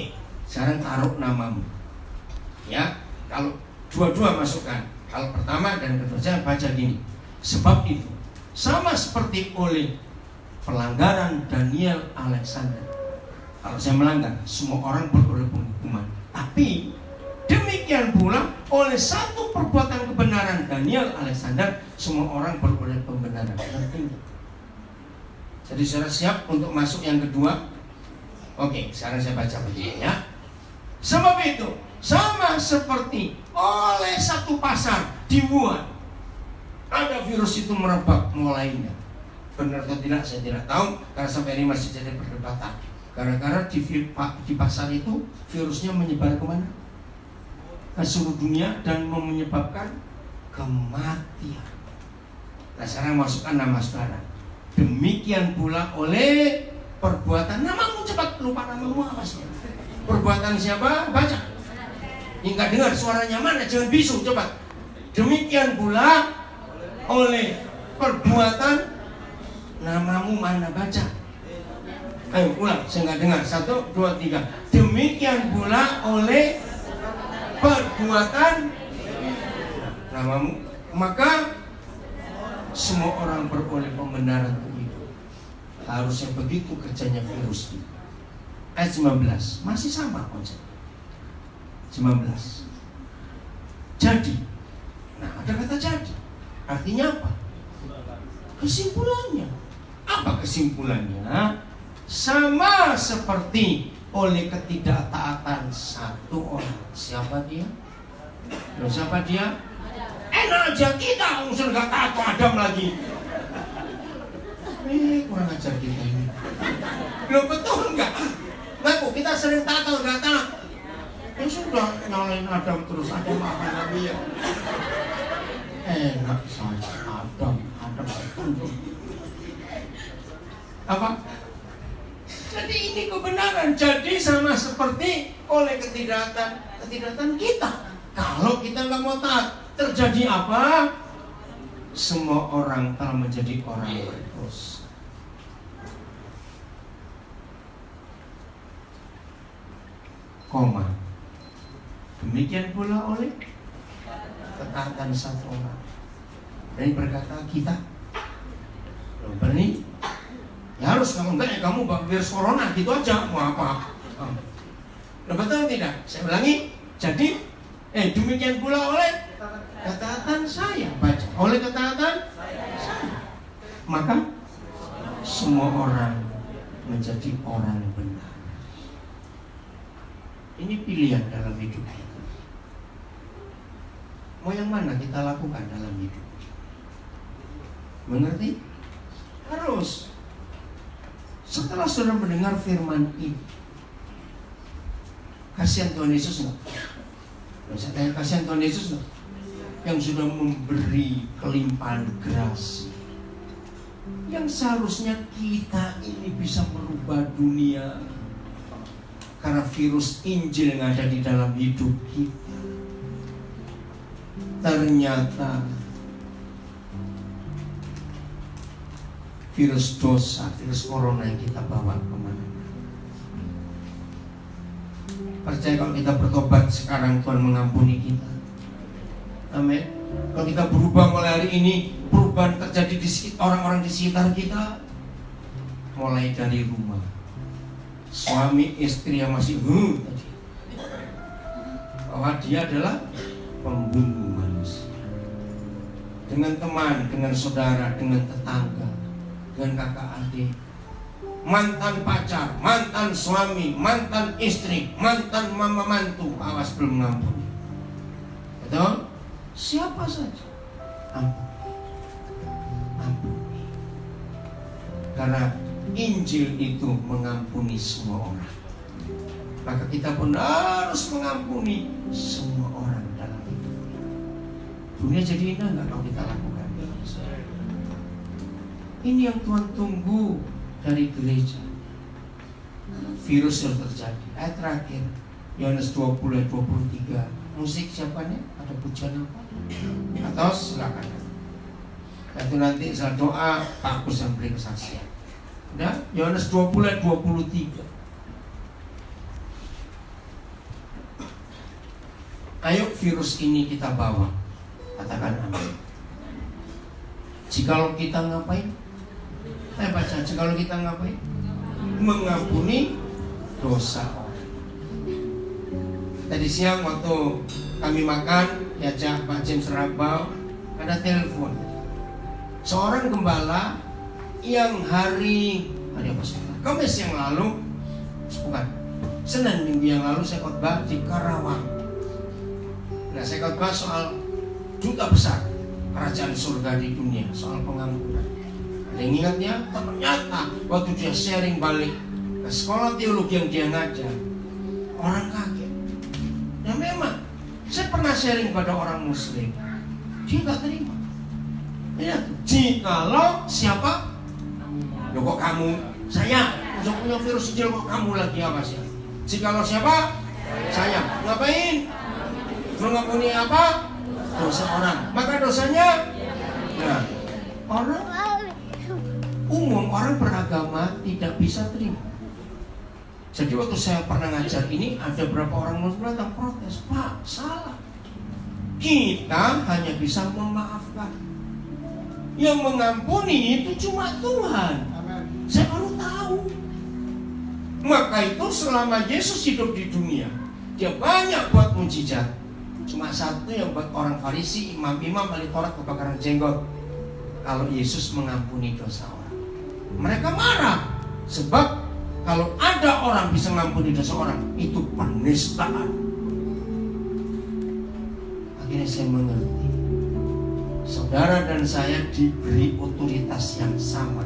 Sekarang taruh namamu. Ya, kalau dua-dua masukkan. Kalau pertama dan kedua, saya baca gini. Sebab itu, sama seperti oleh pelanggaran Daniel Alexander. Kalau saya melanggar, semua orang beroleh penghukuman. Tapi demikian pula oleh satu perbuatan kebenaran Daniel Alexander, semua orang beroleh pembenaran. Jadi saudara siap untuk masuk yang kedua? Oke, sekarang saya baca begini ya. Sebab itu, sama seperti oleh satu pasar dibuat, ada virus itu merebak mulainya. Benar atau tidak saya tidak tahu, karena sampai ini masih jadi perdebatan. Gara-gara di pasar itu virusnya menyebar kemana? Ke seluruh dunia dan menyebabkan kematian. Nah sekarang masukkan nama saudara. Demikian pula oleh perbuatan, namamu cepat, lupa namamu apa sih? Perbuatan siapa? Baca. Enggak dengar suaranya mana, jangan bisu, cepat. Demikian pula oleh perbuatan, namamu mana, baca. Ayo ulang, saya nggak dengar. 1, 2, 3. Demikian pula oleh perbuatan namamu, maka semua orang beroleh pembenaran untuk hidup. Harusnya begitu kerjanya virus ini. Ayat 19 masih sama konsep. 19. Jadi, nah ada kata jadi. Artinya apa? Kesimpulannya. Apa kesimpulannya? Sama seperti oleh ketidaktaatan satu orang. Siapa dia? Loh, siapa dia? Enak aja kita, usul gak taat Adam lagi. Kurang ajar kita ini. Loh betul enggak? Ngaku kita sering taat atau gak taat? Ya sudah, nyalain Adam terus, Adam apa lagi ya? Enak saja Adam itu. Apa? Jadi ini kebenaran. Jadi sama seperti oleh ketidaktaatan kita. Kalau kita nggak mau taat, terjadi apa? Semua orang telah menjadi orang berdosa. Koma. Demikian pula oleh ketaatan satu orang. Dan berkata kita, loh Berni, ya harus, kalau enggak ya kamu virus corona gitu aja, mau apa? Loh betul tidak? Saya ulangi. Jadi demikian pula oleh ketaatan saya, baca. Oleh ketaatan saya, maka semua orang menjadi orang benar. Ini pilihan dalam hidup kita. Mau yang mana kita lakukan dalam hidup? Mengerti? Harus. Setelah saudara mendengar firman ini, kasihan Tuhan Yesus enggak? Saya tanya, kasihan Tuhan Yesus enggak? yang sudah memberi kelimpahan grasi, yang seharusnya kita ini bisa merubah dunia karena virus Injil yang ada di dalam hidup kita. Ternyata virus dosa, virus corona yang kita bawa kemana-mana. Percaya kalau kita bertobat sekarang, Tuhan mengampuni kita. Amin. Kalau kita berubah mulai hari ini, perubahan terjadi di orang-orang di sekitar kita. Mulai dari rumah, suami istri yang masih tadi, bahwa dia adalah pembunuh manusia. Dengan teman, dengan saudara, dengan tetangga, dengan kakak adik, mantan pacar, mantan suami, mantan istri, mantan mama mantu, awas belum mengampuni. Betul? Siapa saja ampuni. Karena Injil itu mengampuni semua orang. Maka kita pun harus mengampuni semua orang dalam hidup. Dunia jadi indah nggak kalau kita lakukan ini? Ini yang Tuhan tunggu dari gereja. Virus yang terjadi. Ayat terakhir, Yohanes 20 ayat 23. Musik siapa nih? Ada pujian apa? Atau silakan. Itu nanti saat doa Pak Agus yang beri kesaksian. Udah, Yohanes 20 ayat 23. Ayo virus ini kita bawa. Katakan amin. Jikalau kita ngapain? Baca, jikalau kita ngapain? Mengampuni dosa orang. Tadi siang waktu kami makan, diajak Pak James Rabau, ada telepon. Seorang gembala yang hari apa sih? Kamis yang lalu, bukan, Senin minggu yang lalu saya khotbah di Karawang. Nah, saya khotbah soal duta besar kerajaan surga di dunia, soal pengampunan. Ada yang ingatnya? Ternyata waktu dia sharing balik ke sekolah teologi yang dia ngajar, orang kaget. Ya memang, saya pernah sharing pada orang Muslim, dia nggak terima. Ya, jikalau siapa? Loh kok kamu? Saya udah punya virus Injil, kok kamu lagi apa sih? Jikalau siapa? Saya. Ngapain? Mengampuni apa? Dosa orang. Maka dosanya? Nah, orang umum, orang beragama tidak bisa terima. Jadi waktu saya pernah ngajar ini, ada beberapa orang Muslim datang protes, Pak, salah. Kita hanya bisa memaafkan. Yang mengampuni itu cuma Tuhan. Saya baru tahu. Maka itu selama Yesus hidup di dunia, dia banyak buat mujizat. Cuma satu yang buat orang Farisi, imam-imam, ahli Taurat, kebakaran jenggot. Kalau Yesus mengampuni dosa orang, mereka marah. Sebab kalau ada orang bisa mengampuni dosa orang, itu penistaan. Akhirnya saya mengerti, saudara dan saya diberi otoritas yang sama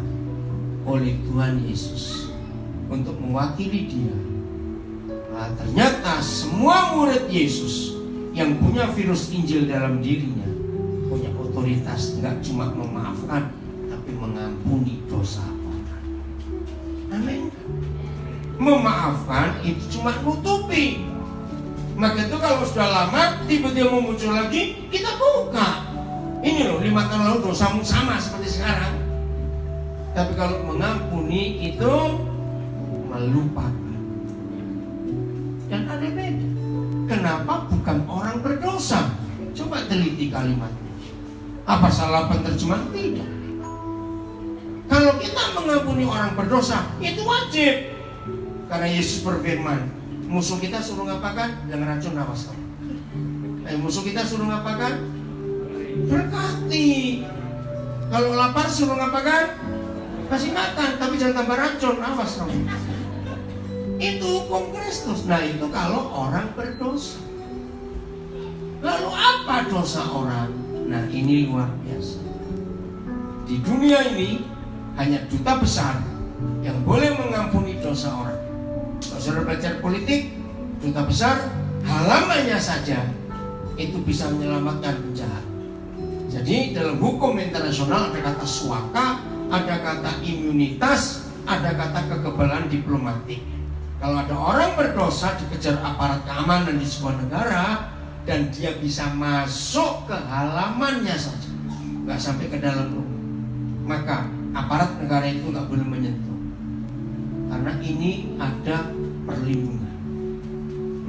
oleh Tuhan Yesus untuk mewakili Dia. Nah, ternyata semua murid Yesus yang punya virus Injil dalam dirinya punya otoritas, nggak cuma memaafkan, tapi mengampuni dosa orang. Amin. Memaafkan itu cuma nutupi. Maka itu kalau sudah lama tiba-tiba mau muncul lagi, kita buka. Ini loh, 5 tahun lalu dosamu sama seperti sekarang. Tapi kalau mengampuni itu melupakan. Dan ada beda. Kenapa bukan orang berdosa? Coba teliti kalimatnya. Apa salah penerjemahan? Tidak. Kalau kita mengampuni orang berdosa, itu wajib. Karena Yesus berfirman, musuh kita suruh ngapakan? Jangan racun nafas kamu. Musuh kita suruh ngapakan? Berkati. Kalau lapar suruh ngapakan? Kasih makan, tapi jangan tambah racun, awas kamu. Itu hukum Kristus. Nah, itu kalau orang berdosa. Lalu apa dosa orang? Nah, ini luar biasa. Di dunia ini hanya duta besar yang boleh mengampuni dosa orang. Kalau saudara belajar politik, duta besar halamannya saja itu bisa menyelamatkan penjahat. Jadi dalam hukum internasional ada kata suaka, ada kata imunitas, ada kata kekebalan diplomatik. Kalau ada orang berdosa dikejar aparat keamanan di sebuah negara dan dia bisa masuk ke halamannya saja, nggak sampai ke dalam rumah, maka aparat negara itu nggak boleh menyentuh, karena ini ada perlindungan.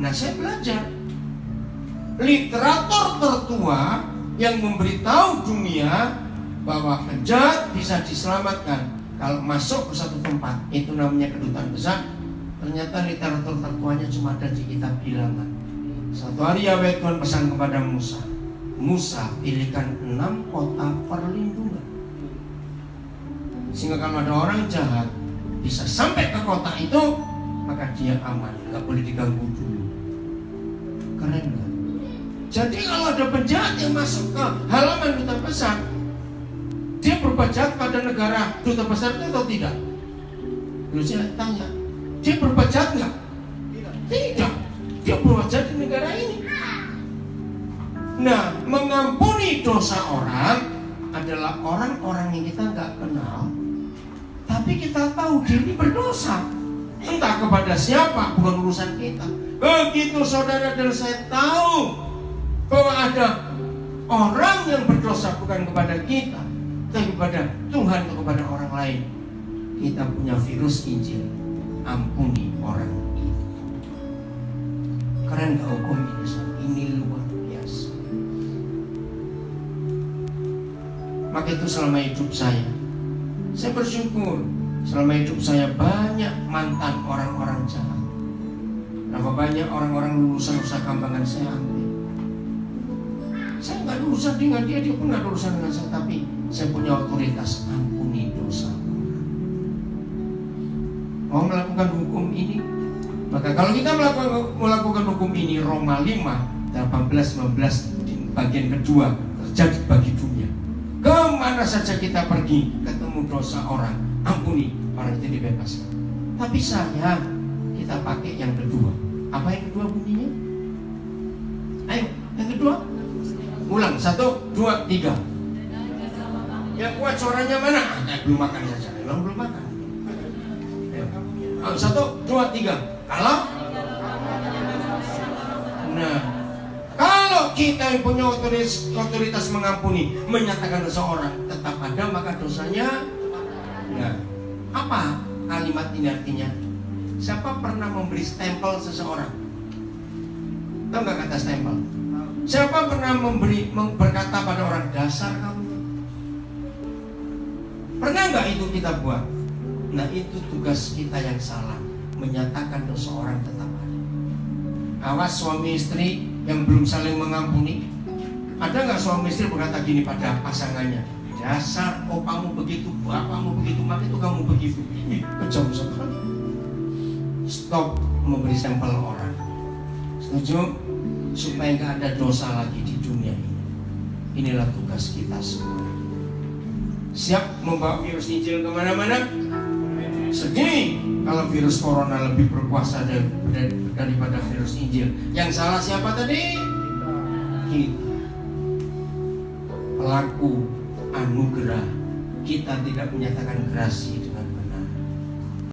Nah, saya belajar literatur tertua yang memberitahu dunia bahwa penjahat bisa diselamatkan kalau masuk ke satu tempat, itu namanya kedutaan besar. Ternyata literatur tertuanya cuma ada di kitab Bilangan. Satu hari Yahweh Tuhan pesan kepada Musa, Musa pilihkan 6 kota perlindungan, sehingga kalau ada orang jahat bisa sampai ke kota itu, maka dia aman, nggak boleh diganggu dulu. Keren nggak? Jadi kalau ada penjahat yang masuk ke halaman duta besar, dia berbuat jahat pada negara duta besar itu atau tidak? Lalu saya tanya, dia berbuat jahat nggak? Tidak. Dia berbuat jahat di negara ini. Nah, mengampuni dosa orang adalah orang-orang yang kita nggak kenal, tapi kita tahu diri berdosa. Entah kepada siapa, bukan urusan kita. Begitu saudara dan saya tahu bahwa ada orang yang berdosa bukan kepada kita, tapi kepada Tuhan atau kepada orang lain, kita punya virus Injil. Ampuni orang itu. Keren gak hukum ini? Ini luar biasa. Maka itu selama hidup saya bersyukur. Selama hidup saya banyak mantan orang-orang jahat. Berapa banyak orang-orang lulusan usaha kambangan saya ambil. Saya nggak ada urusan dengan dia, dia pun nggak ada urusan dengan saya, tapi saya punya otoritas ampuni dosa. Mau melakukan hukum ini, maka kalau kita melakukan hukum ini, Roma 5, 18-19 di bagian kedua terjadi bagi dunia. Kemana saja kita pergi, ketemu dosa orang, ampuni, orang itu dibebaskan. Tapi kita pakai yang kedua. Apa yang kedua bunyinya? Ayo, yang kedua. Ulang, 1, 2, 3. Yang kuat suaranya mana? Belum makan saja, belum makan. 1, 2, 3. Kalau kita yang punya otoritas mengampuni, menyatakan dosa orang tetap ada, maka dosanya. Nah, apa kalimat ini artinya? Siapa pernah memberi stempel seseorang? Tahu nggak kata stempel? Siapa pernah berkata pada orang, dasar kamu? Pernah nggak itu kita buat? Nah, itu tugas kita yang salah, menyatakan dosa orang tetap ada. Awas suami istri yang belum saling mengampuni. Ada nggak suami istri berkata gini pada pasangannya, dasar opamu begitu, bapakmu begitu, maka itu kamu begitu. Ini kejam sekali. Stop memberi stempel orang. Setuju? Supaya nggak ada dosa lagi di dunia ini. Inilah tugas kita semua. Siap membawa virus Injil kemana-mana? Sedih kalau virus corona lebih berkuasa daripada virus Injil. Yang salah siapa tadi? Kita. Pelaku anugerah. Kita tidak menyatakan grasi